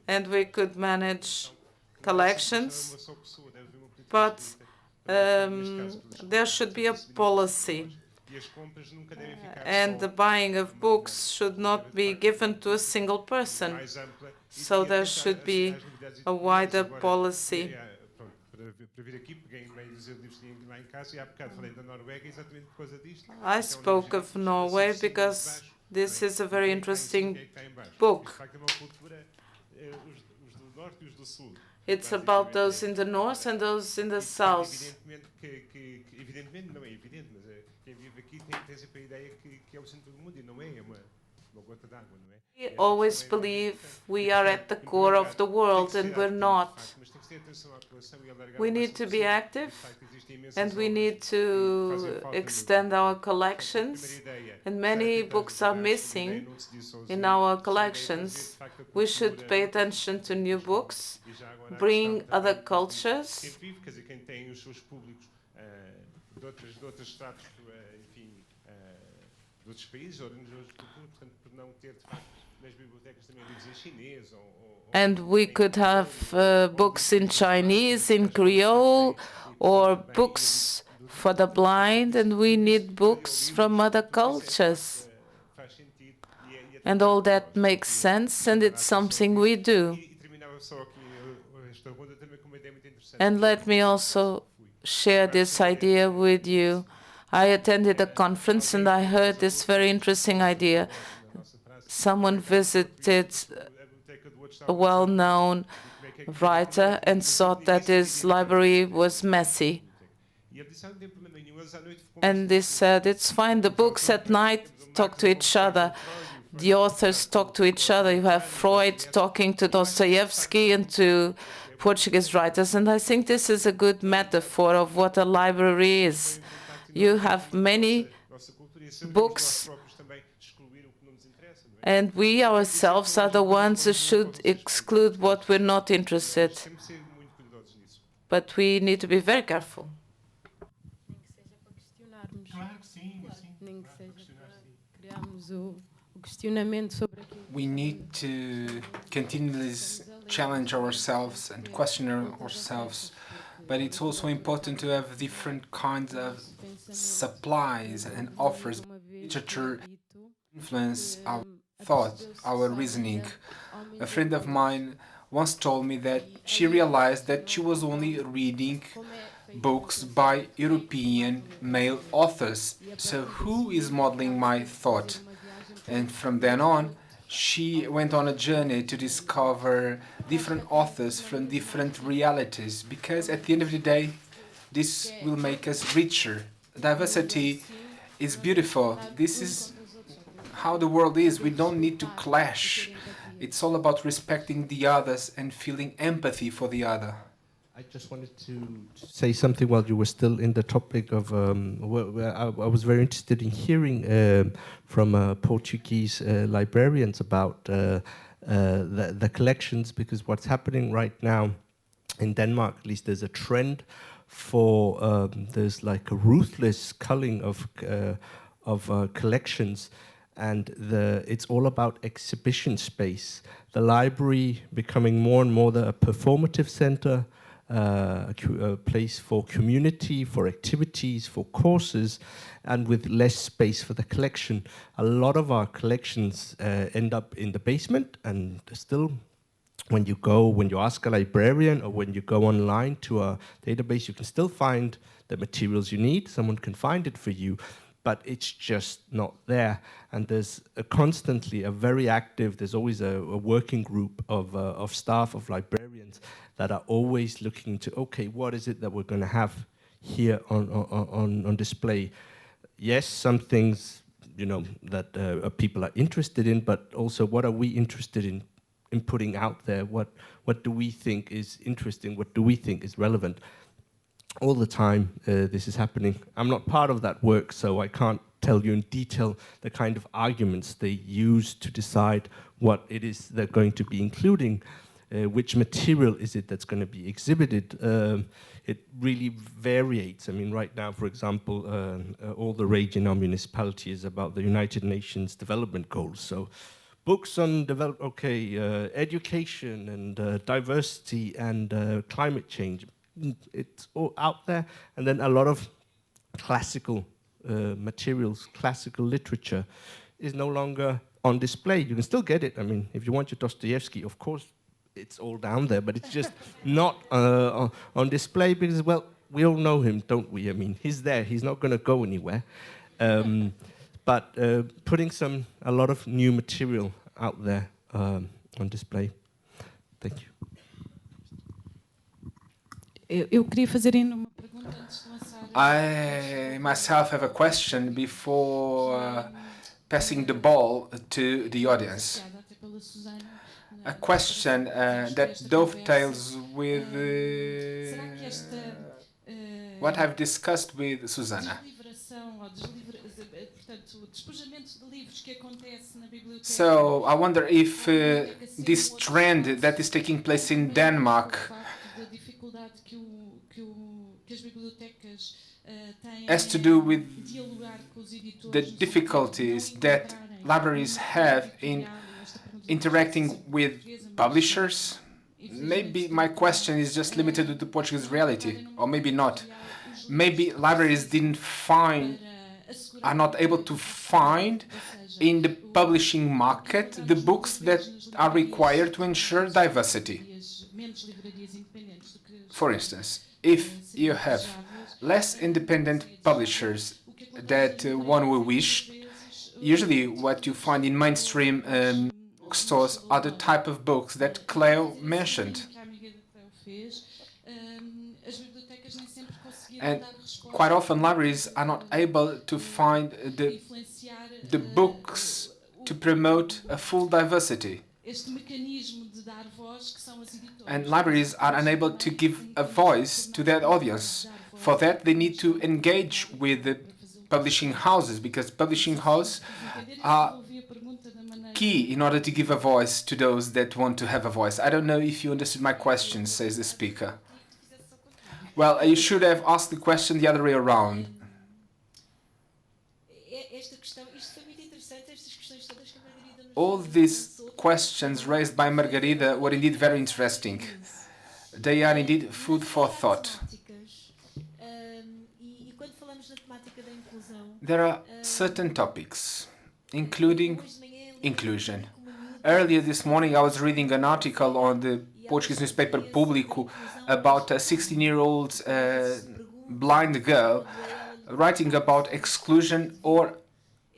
and we could manage collections, but there should be a policy. And the buying of books should not be given to a single person. So there should be a wider policy. I spoke of Norway because this is a very interesting book. It's about those in the north and those in the south. We always believe we are at the core of the world, and we're not. We need to be active, and we need to extend our collections, and many books are missing in our collections. We should pay attention to new books, bring other cultures, and we could have books in Chinese, in Creole, or books for the blind, and we need books from other cultures. And all that makes sense, and it's something we do. And let me also share this idea with you. I attended a conference and I heard this very interesting idea. Someone visited a well-known writer and thought that his library was messy. And they said, it's fine, the books at night talk to each other. The authors talk to each other. You have Freud talking to Dostoevsky and to Portuguese writers. And I think this is a good metaphor of what a library is. You have many books, and we ourselves are the ones who should exclude what we're not interested. But we need to be very careful. We need to continually challenge ourselves and question ourselves but it's also important to have different kinds of supplies and offers. Literature influence our thought, our reasoning. A friend of mine once told me that she realized that she was only reading books by European male authors. So who is modeling my thought? And from then on, she went on a journey to discover different authors from different realities, because at the end of the day, this will make us richer. Diversity is beautiful. This is how the world is. We don't need to clash. It's all about respecting the others and feeling empathy for the other. I just wanted to say something while you were still in the topic of. I was very interested in hearing from Portuguese librarians about the collections, because what's happening right now in Denmark, at least, there's a trend for there's like a ruthless culling of collections, and it's all about exhibition space. The library becoming more and more the performative center. A place for community, for activities, for courses, and with less space for the collection. A lot of our collections end up in the basement, and still, when you ask a librarian or when you go online to a database, you can still find the materials you need. Someone can find it for you, but it's just not there. And there's constantly a very active, there's always a working group of staff, of librarians, that are always looking to, okay, what is it that we're going to have here on display? Yes, some things, that people are interested in, but also what are we interested in putting out there? What do we think is interesting? What do we think is relevant? All the time this is happening. I'm not part of that work, so I can't tell you in detail the kind of arguments they use to decide what it is they're going to be including. Which material is it that's going to be exhibited? It really varies. I mean, right now, for example, all the rage in our municipality is about the United Nations Development Goals. So books on education and diversity and climate change. It's all out there. And then a lot of classical materials, classical literature is no longer on display. You can still get it. I mean, if you want your Dostoevsky, of course, it's all down there, but it's just not on display because, well, we all know him, don't we? I mean, he's there. He's not going to go anywhere. But putting a lot of new material out there on display. Thank you. Eu queria fazer ainda uma pergunta antes de lançar. I myself have a question before passing the ball to the audience. A question that dovetails with what I've discussed with Susana. So I wonder if this trend that is taking place in Denmark has to do with the difficulties that libraries have in interacting with publishers. Maybe my question is just limited to the Portuguese reality, or maybe not. Maybe libraries are not able to find in the publishing market the books that are required to ensure diversity. For instance, if you have less independent publishers that one will wish, usually what you find in mainstream bookstores are the type of books that Cleo mentioned. And quite often libraries are not able to find the books to promote a full diversity. And libraries are unable to give a voice to that audience. For that, they need to engage with the publishing houses, because publishing houses are key in order to give a voice to those that want to have a voice. I don't know if you understood my question, says the speaker. Well, you should have asked the question the other way around. All these questions raised by Margarida were indeed very interesting. They are indeed food for thought. There are certain topics, including inclusion. Earlier this morning I was reading an article on the Portuguese newspaper Público about a 16-year-old blind girl writing about exclusion or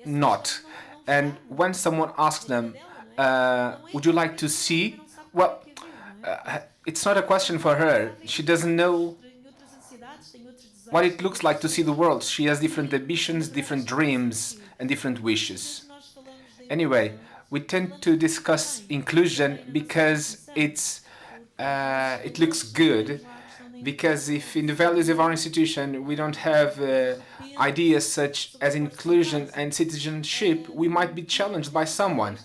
not. And when someone asks them, would you like to see? Well, it's not a question for her. She doesn't know what it looks like to see the world. She has different ambitions, different dreams, and different wishes. Anyway, we tend to discuss inclusion because it looks good. Because if in the values of our institution we don't have ideas such as inclusion and citizenship, we might be challenged by someone.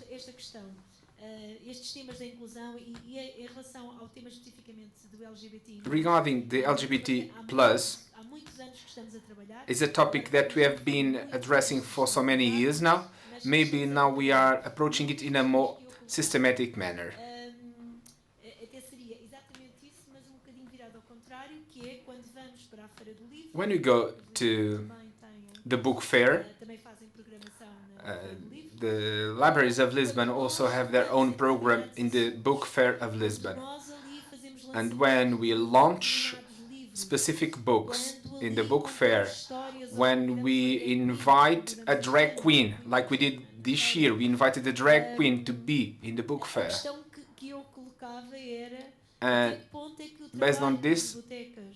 Regarding the LGBT+, is a topic that we have been addressing for so many years now. Maybe now we are approaching it in a more systematic manner. When we go to the book fair, the libraries of Lisbon also have their own program in the book fair of Lisbon. And when we launch specific books in the book fair, when we invite a drag queen, like we did this year, we invited a drag queen to be in the book fair. And based on this,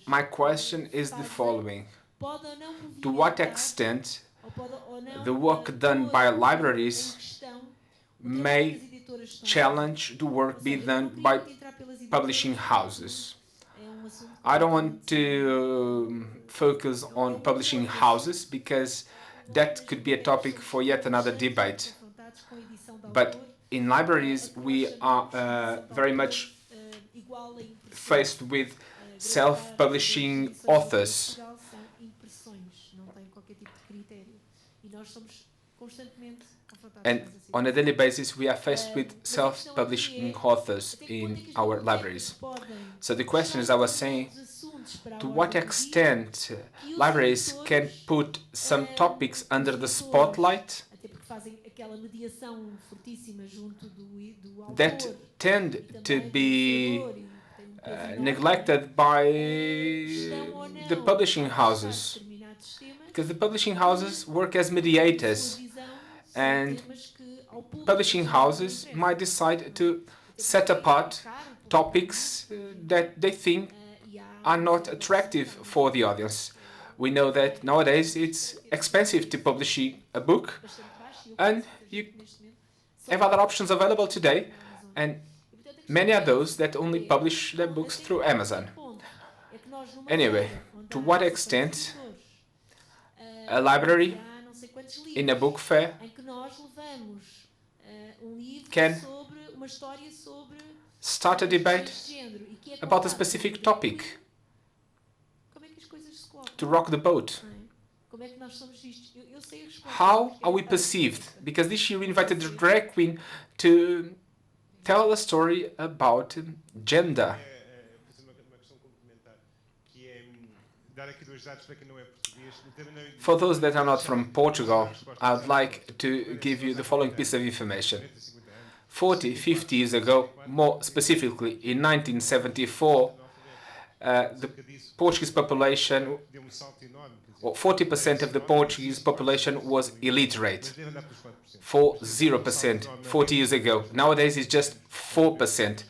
my question is the following. To what extent the work done by libraries may challenge the work being done by publishing houses? I don't want to focus on publishing houses because that could be a topic for yet another debate. But in libraries, we are very much faced with self-publishing authors. And on a daily basis, we are faced with self-publishing authors in our libraries. So the question is, I was saying, to what extent libraries can put some topics under the spotlight that tend to be neglected by the publishing houses, because the publishing houses work as mediators, and publishing houses might decide to set apart topics that they think are not attractive for the audience. We know that nowadays it's expensive to publish a book, and you have other options available today, and many are those that only publish their books through Amazon. Anyway, to what extent a library in a book fair can start a debate about a specific topic to rock the boat? How are we perceived? Because this year we invited the drag queen to tell a story about gender. For those that are not from Portugal, I would like to give you the following piece of information. 40, 50 years ago, more specifically in 1974, the Portuguese population, or 40% of the Portuguese population was illiterate. 40%, 40 years ago. Nowadays it's just 4%.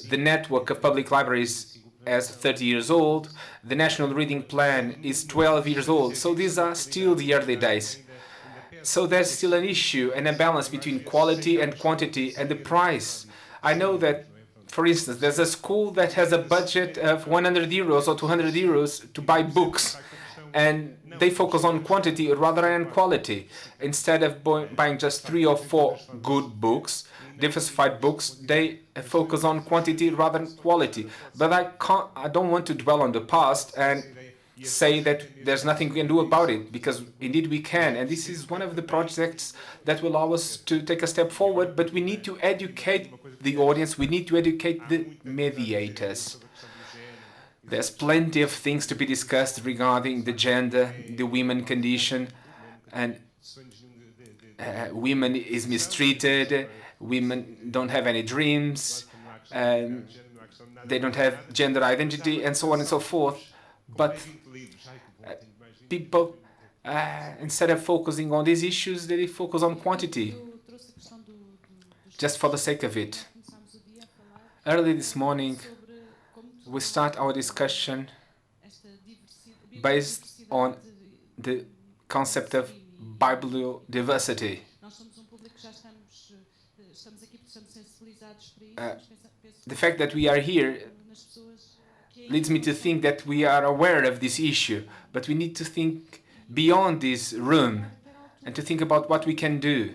The network of public libraries is 30 years old. The National Reading Plan is 12 years old. So these are still the early days. So there's still an issue and a balance between quality and quantity and the price. I know that, for instance, there's a school that has a budget of 100 euros or 200 euros to buy books, and they focus on quantity rather than quality. Instead of buying just 3 or 4 good books, diversified books, they focus on quantity rather than quality. But I don't want to dwell on the past and say that there's nothing we can do about it, because indeed we can, and this is one of the projects that will allow us to take a step forward. But we need to educate the audience, we need to educate the mediators. There's plenty of things to be discussed regarding the gender, the women condition, and women is mistreated, women don't have any dreams, they don't have gender identity, and so on and so forth. But people, instead of focusing on these issues, they focus on quantity, just for the sake of it. Early this morning, we start our discussion based on the concept of bibliodiversity. The fact that we are here leads me to think that we are aware of this issue, but we need to think beyond this room and to think about what we can do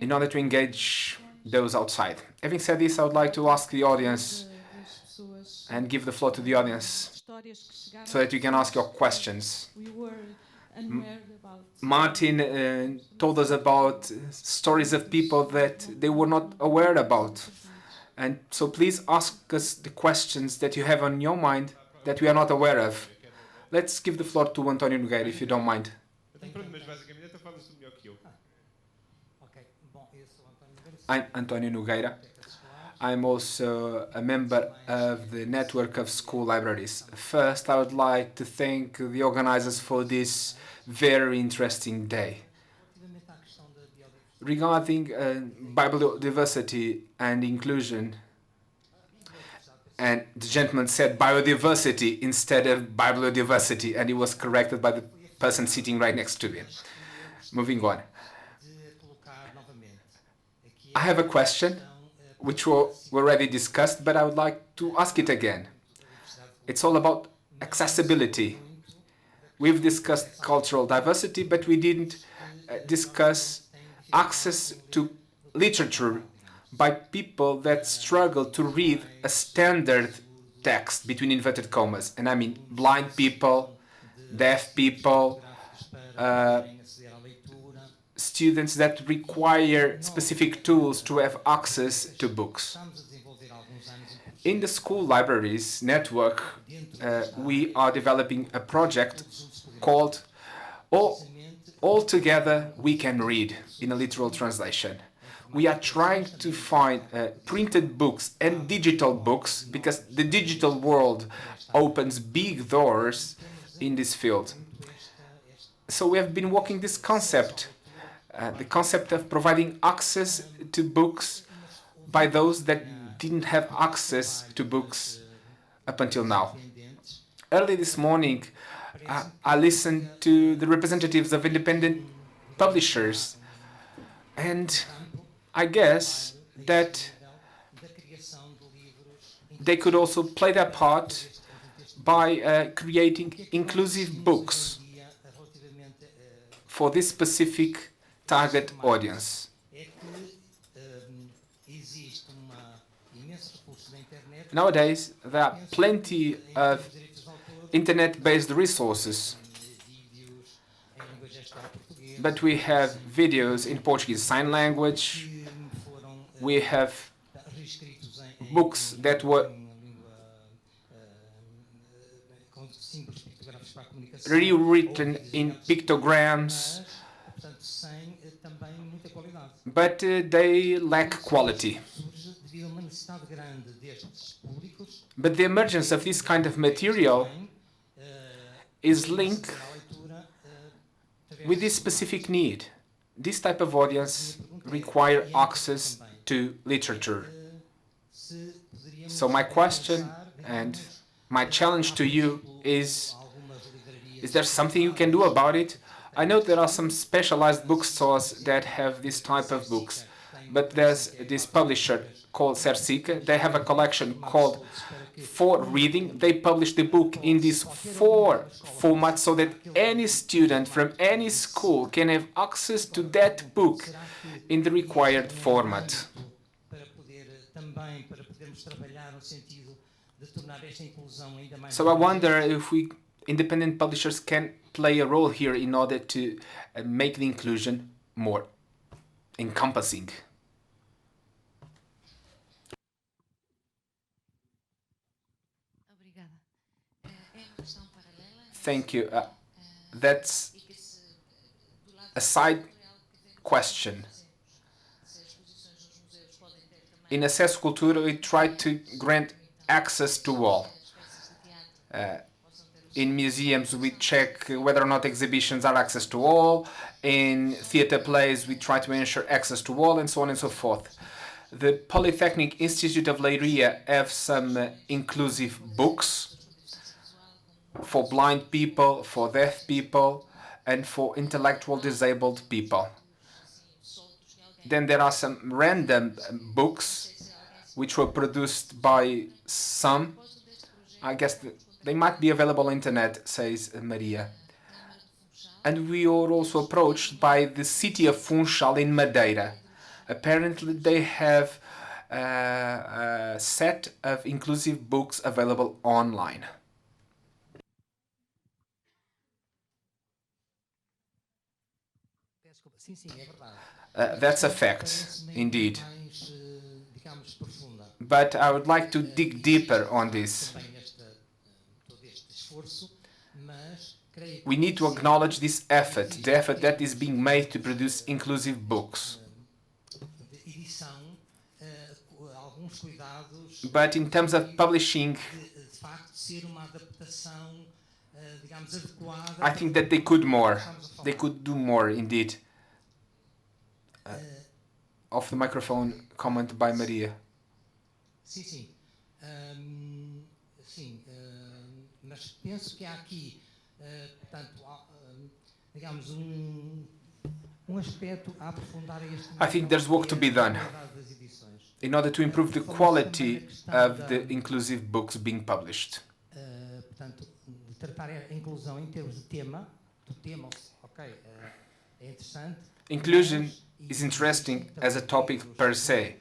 in order to engage those outside. Having said this, I would like to ask the audience and give the floor to the audience so that you can ask your questions. Martin told us about stories of people that they were not aware about. And so please ask us the questions that you have on your mind that we are not aware of. Let's give the floor to António Nogueira, if you don't mind. I'm António Nogueira. I'm also a member of the network of school libraries. First, I would like to thank the organizers for this very interesting day. Regarding biodiversity and inclusion, and the gentleman said biodiversity instead of bibliodiversity, and he was corrected by the person sitting right next to him. Moving on. I have a question which we already discussed, but I would like to ask it again. It's all about accessibility. We've discussed cultural diversity, but we didn't discuss access to literature by people that struggle to read a standard text between inverted commas. And I mean blind people, deaf people, students that require specific tools to have access to books. In the school libraries network, we are developing a project called All Together We Can Read, in a literal translation. We are trying to find printed books and digital books, because the digital world opens big doors in this field. So we have been working this concept, the concept of providing access to books by those that didn't have access to books up until now. Early this morning, I listened to the representatives of independent publishers, and I guess that they could also play their part by creating inclusive books for this specific target audience. Nowadays, there are plenty of internet-based resources, but we have videos in Portuguese Sign Language, we have books that were rewritten in pictograms, but they lack quality. But the emergence of this kind of material is linked with this specific need. This type of audience require access to literature. So my question and my challenge to you is there something you can do about it? I know there are some specialized bookstores that have this type of books, but there's this publisher called Cersica. They have a collection called For Reading. They publish the book in these 4 formats so that any student from any school can have access to that book in the required format. So I wonder if we independent publishers can play a role here in order to make the inclusion more encompassing. Thank you. That's a side question. In Acesso Cultura, we try to grant access to all. In museums, we check whether or not exhibitions are access to all. In theatre plays, we try to ensure access to all, and so on and so forth. The Polytechnic Institute of Leiria have some inclusive books for blind people, for deaf people, and for intellectual disabled people. Then there are some random books which were produced by some. I guess they might be available on internet, says Maria. And we were also approached by the city of Funchal in Madeira. Apparently they have a set of inclusive books available online. That's a fact, indeed. But I would like to dig deeper on this. We need to acknowledge this effort, the effort that is being made to produce inclusive books. But in terms of publishing, I think that they could more. They could do more, indeed. Off the microphone, comment by Maria. Mas penso que há aqui, portanto, digamos, aspecto a aprofundar este. I think there's work to be done in order to improve the quality of the inclusive books being published. Portanto, tratar a inclusão em termos de tema, ok, é interessante. Inclusion is interesting as a topic per se.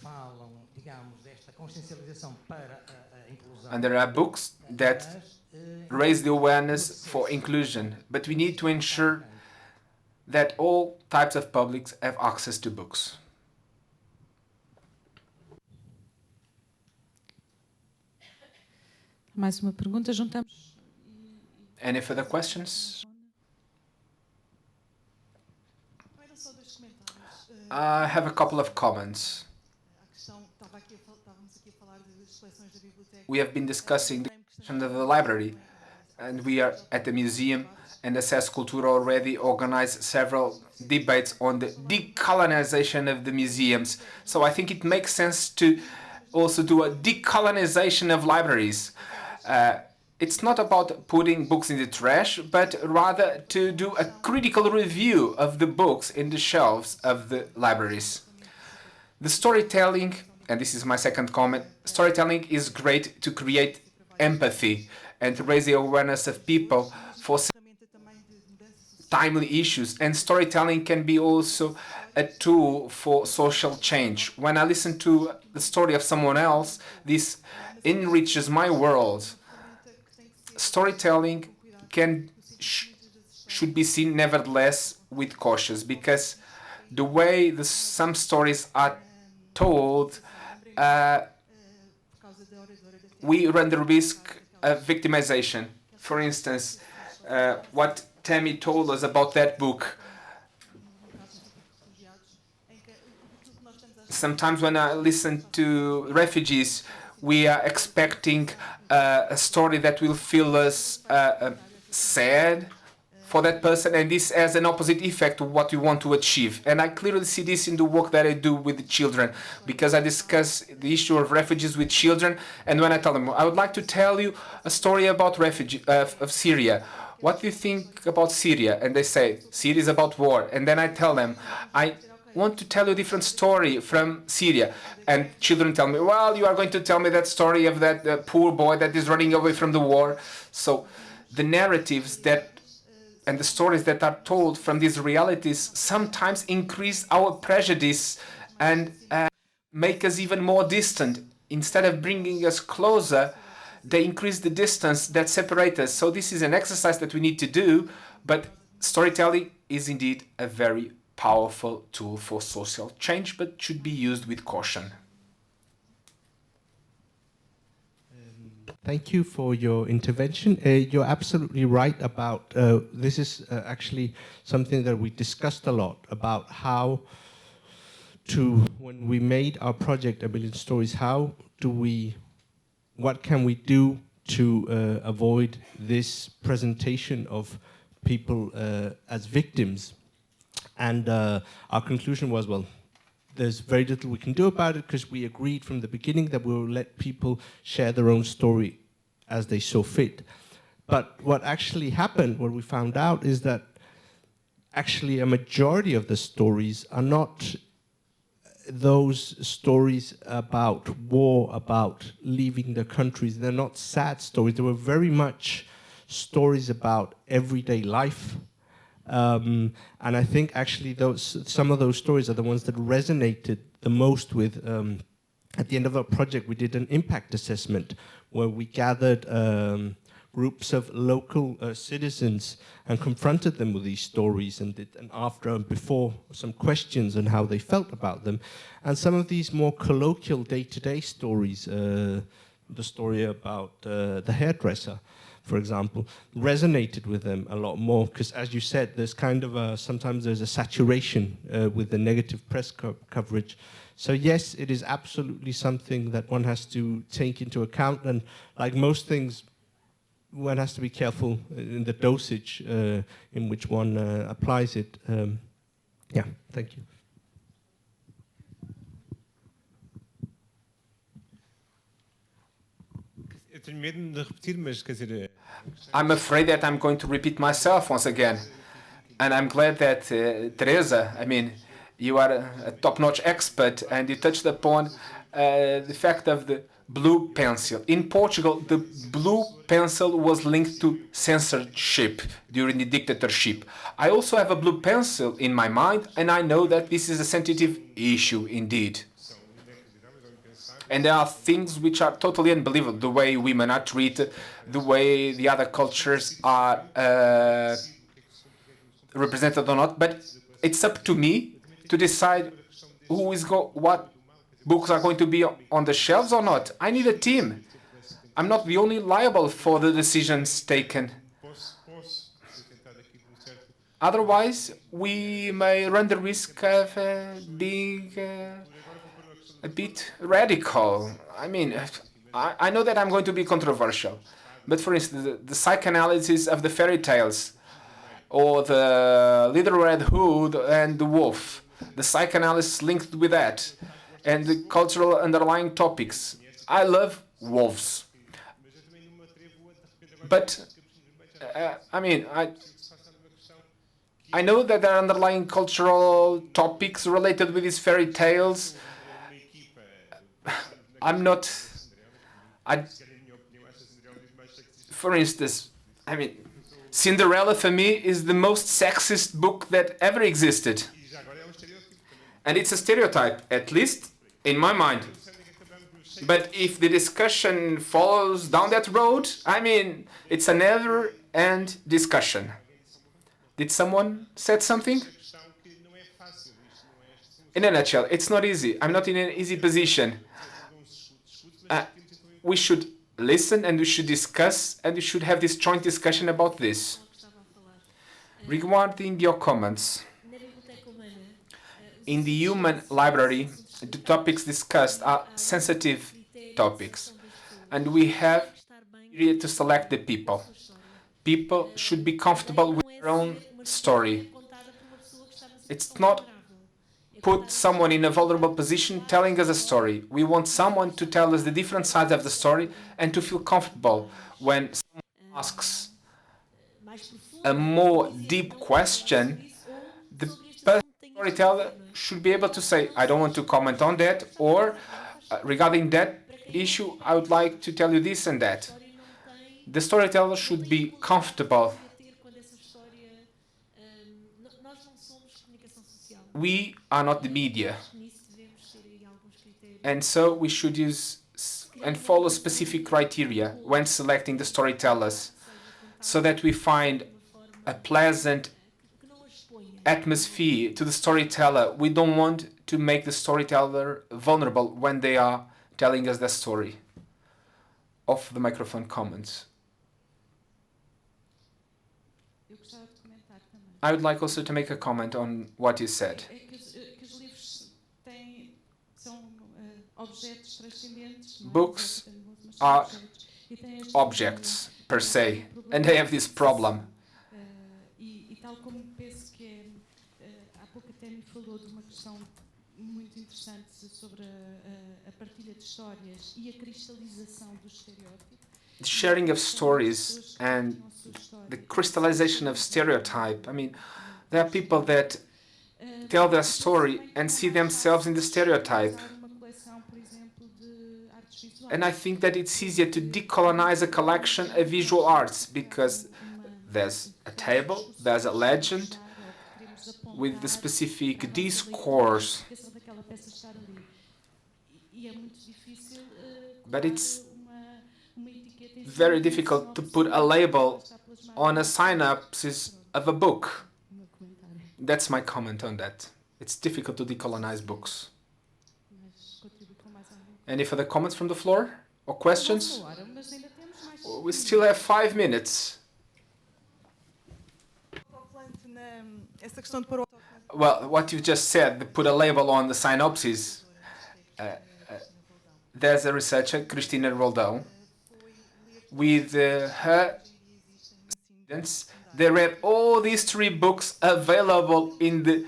Falam, digamos, desta consciencialização para a inclusão. And there are books that raise the awareness for inclusion, but we need to ensure that all types of publics have access to books. Mais uma pergunta, juntamos. Any further questions? I have a couple of comments. We have been discussing the question of the library, and we are at the museum, and Acesso Cultura already organized several debates on the decolonization of the museums. So I think it makes sense to also do a decolonization of libraries. It's not about putting books in the trash, but rather to do a critical review of the books in the shelves of the libraries. The storytelling, and this is my second comment, storytelling is great to create empathy and to raise the awareness of people for timely issues. And storytelling can be also a tool for social change. When I listen to the story of someone else, this enriches my world. Storytelling should be seen nevertheless with caution, because the way some stories are told, we run the risk of victimization. For instance, what Tammy told us about that book. Sometimes when I listen to refugees, we are expecting a story that will feel us sad for that person, and this has an opposite effect of what we want to achieve. And I clearly see this in the work that I do with the children, because I discuss the issue of refugees with children, and when I tell them, I would like to tell you a story about of Syria. What do you think about Syria? And they say, Syria is about war. And then I tell them, I want to tell you a different story from Syria. And children tell me, well, you are going to tell me that story of that poor boy that is running away from the war. So the narratives and the stories that are told from these realities sometimes increase our prejudice and make us even more distant. Instead of bringing us closer, they increase the distance that separates us. So this is an exercise that we need to do, but storytelling is indeed a very powerful tool for social change, but should be used with caution. Thank you for your intervention. You're absolutely right about this is actually something that we discussed a lot about how to, when we made our project A Billion Stories, what can we do to avoid this presentation of people as victims? And our conclusion was, well, there's very little we can do about it because we agreed from the beginning that we will let people share their own story as they saw fit. But what actually happened, what we found out, is that actually a majority of the stories are not those stories about war, about leaving the countries. They're not sad stories. They were very much stories about everyday life. And I think actually some of those stories are the ones that resonated the most with, at the end of our project, we did an impact assessment where we gathered groups of local citizens and confronted them with these stories and did an after and before some questions on how they felt about them. And some of these more colloquial day-to-day stories, the story about the hairdresser, for example, resonated with them a lot more because, as you said, there's kind of sometimes there's a saturation with the negative press coverage. So yes, it is absolutely something that one has to take into account, and like most things, one has to be careful in the dosage in which one applies it. Yeah, thank you. I'm afraid that I'm going to repeat myself once again. And I'm glad that Teresa, I mean, you are a top-notch expert and you touched upon the fact of the blue pencil. In Portugal, the blue pencil was linked to censorship during the dictatorship. I also have a blue pencil in my mind, and I know that this is a sensitive issue indeed. And there are things which are totally unbelievable, the way women are treated, the way the other cultures are represented or not. But it's up to me to decide what books are going to be on the shelves or not. I need a team. I'm not the only liable for the decisions taken. Otherwise, we may run the risk of being a bit radical. I mean, I know that I'm going to be controversial, but for instance, the psychoanalysis of the fairy tales, or the Little Red Hood and the Wolf, the psychoanalysis linked with that, and the cultural underlying topics. I love wolves, but I mean, I know that there are underlying cultural topics related with these fairy tales. For instance, I mean, Cinderella for me is the most sexist book that ever existed. And it's a stereotype, at least in my mind. But if the discussion follows down that road, I mean, it's a never-end discussion. Did someone say something? In a nutshell, it's not easy. I'm not in an easy position. We should listen and we should discuss and we should have this joint discussion about this. Regarding your comments, in the human library, the topics discussed are sensitive topics, and we have to select the people. People should be comfortable with their own story. It's not put someone in a vulnerable position telling us a story. We want someone to tell us the different sides of the story and to feel comfortable when someone asks a more deep question. The storyteller should be able to say, I don't want to comment on that, or regarding that issue, I would like to tell you this and that. The storyteller should be comfortable. We are not the media, and so we should use and follow specific criteria when selecting the storytellers, so that we find a pleasant atmosphere to the storyteller. We don't want to make the storyteller vulnerable when they are telling us the story. off the microphone comments. Eu gostava de comentar também. I would like also to make a comment on what you said. É que os livros são objetos transcendentes. Não é? Books Mas são are objetos. E têm este objects per se, and they have this problem. E tal como penso que há pouco até me falou de uma questão muito interessante sobre a partilha de histórias e a cristalização do estereótipo. The sharing of stories and the crystallization of stereotype. I mean, there are people that tell their story and see themselves in the stereotype. And I think that it's easier to decolonize a collection of visual arts because there's a table, there's a legend with the specific discourse. But it's very difficult to put a label on a synopsis of a book. That's my comment on that. It's difficult to decolonize books. Any further comments from the floor or questions? We still have 5 minutes. Well, what you just said, put a label on the synopsis. There's a researcher, Cristina Roldão, with her students. They read all these 3 books available in the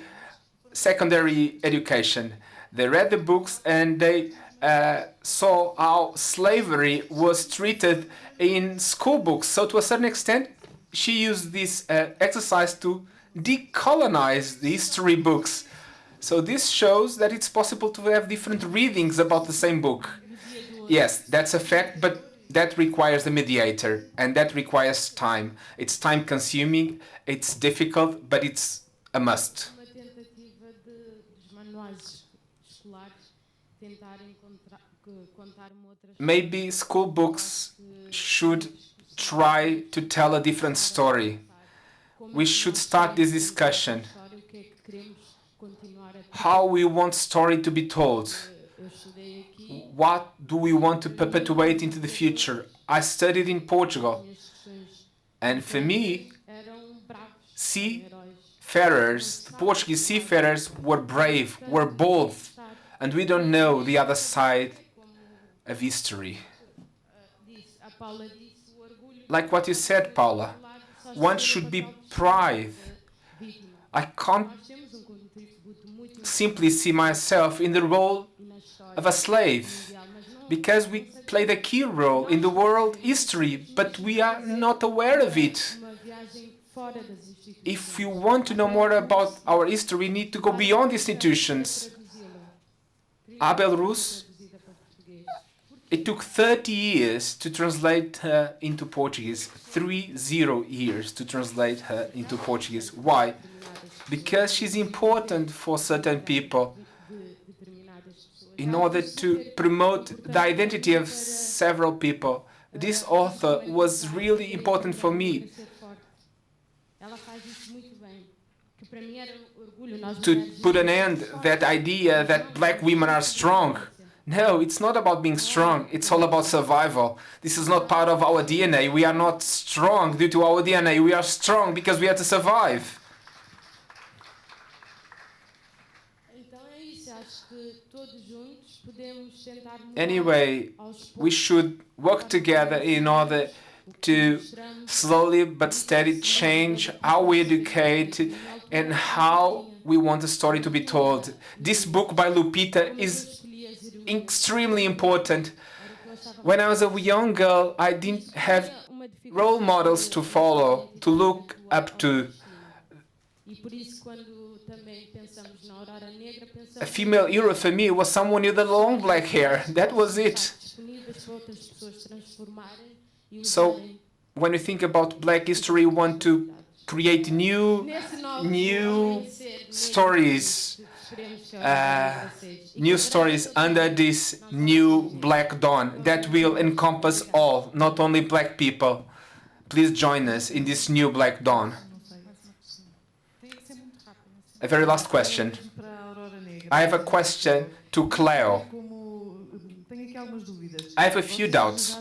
secondary education. They read the books and they saw how slavery was treated in school books. So to a certain extent, she used this exercise to decolonize these 3 books. So this shows that it's possible to have different readings about the same book. Yes, that's a fact, but that requires a mediator, and that requires time. It's time consuming, it's difficult, but it's a must. Maybe school books should try to tell a different story. We should start this discussion. How we want story to be told. What do we want to perpetuate into the future? I studied in Portugal. And for me, seafarers, the Portuguese seafarers were brave, were bold. And we don't know the other side of history. Like what you said, Paula, one should be proud. I can't simply see myself in the role of a slave, because we play the key role in the world history, but we are not aware of it. If you want to know more about our history, we need to go beyond institutions. Abel Rus, it took 30 years to translate her into Portuguese. 30 years to translate her into Portuguese. Why? Because she's important for certain people in order to promote the identity of several people. This author was really important for me to put an end to that idea that black women are strong. No, it's not about being strong. It's all about survival. This is not part of our DNA. We are not strong due to our DNA. We are strong because we have to survive. Anyway, we should work together in order to slowly but steady change how we educate and how we want the story to be told. This book by Lupita is extremely important. When I was a young girl, I didn't have role models to follow, to look up to. A female hero for me was someone with the long black hair. That was it. So, when you think about black history, you want to create new stories, under this new black dawn that will encompass all, not only black people. Please join us in this new black dawn. A very last question. I have a question to Cleo. I have a few doubts.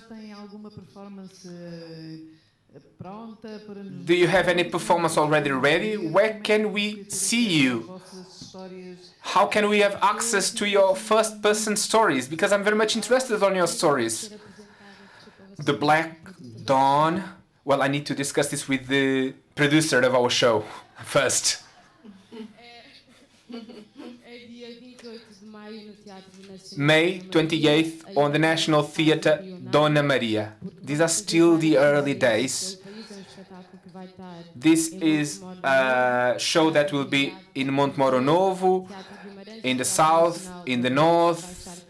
Do you have any performance already ready? Where can we see you? How can we have access to your first-person stories? Because I'm very much interested on your stories. The Black Dawn. Well, I need to discuss this with the producer of our show first. May 28th on the National Theatre Dona Maria. These are still the early days. This is a show that will be in Montemoro Novo, in the south, in the north.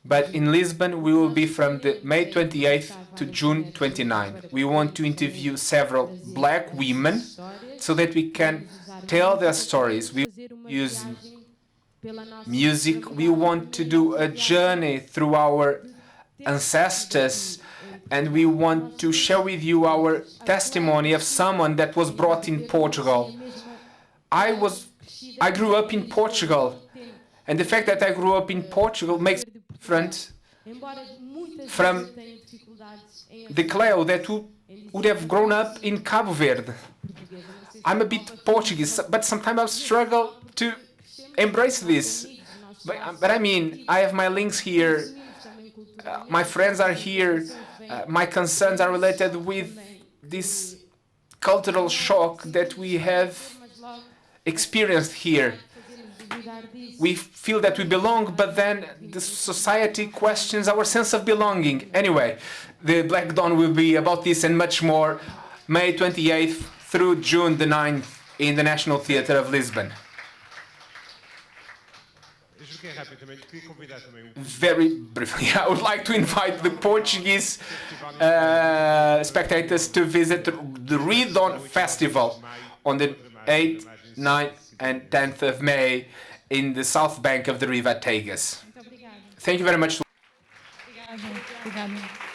But in Lisbon, we will be from the May 28th to June 29th. We want to interview several black women so that we can tell their stories. We use music. We want to do a journey through our ancestors, and we want to share with you our testimony of someone that was brought in Portugal. I grew up in Portugal, and the fact that I grew up in Portugal makes it different from the Cleo that would have grown up in Cabo Verde. I'm a bit Portuguese, but sometimes I struggle to embrace this. But I mean, I have my links here, my friends are here, my concerns are related with this cultural shock that we have experienced here. We feel that we belong, but then the society questions our sense of belonging. Anyway, the Black Dawn will be about this and much more, May 28th through June the 9th in the National Theatre of Lisbon. Very briefly, I would like to invite the Portuguese spectators to visit the Redon Festival on the 8th, 9th and 10th of May in the south bank of the river Tagus. Thank you very much. Obrigada.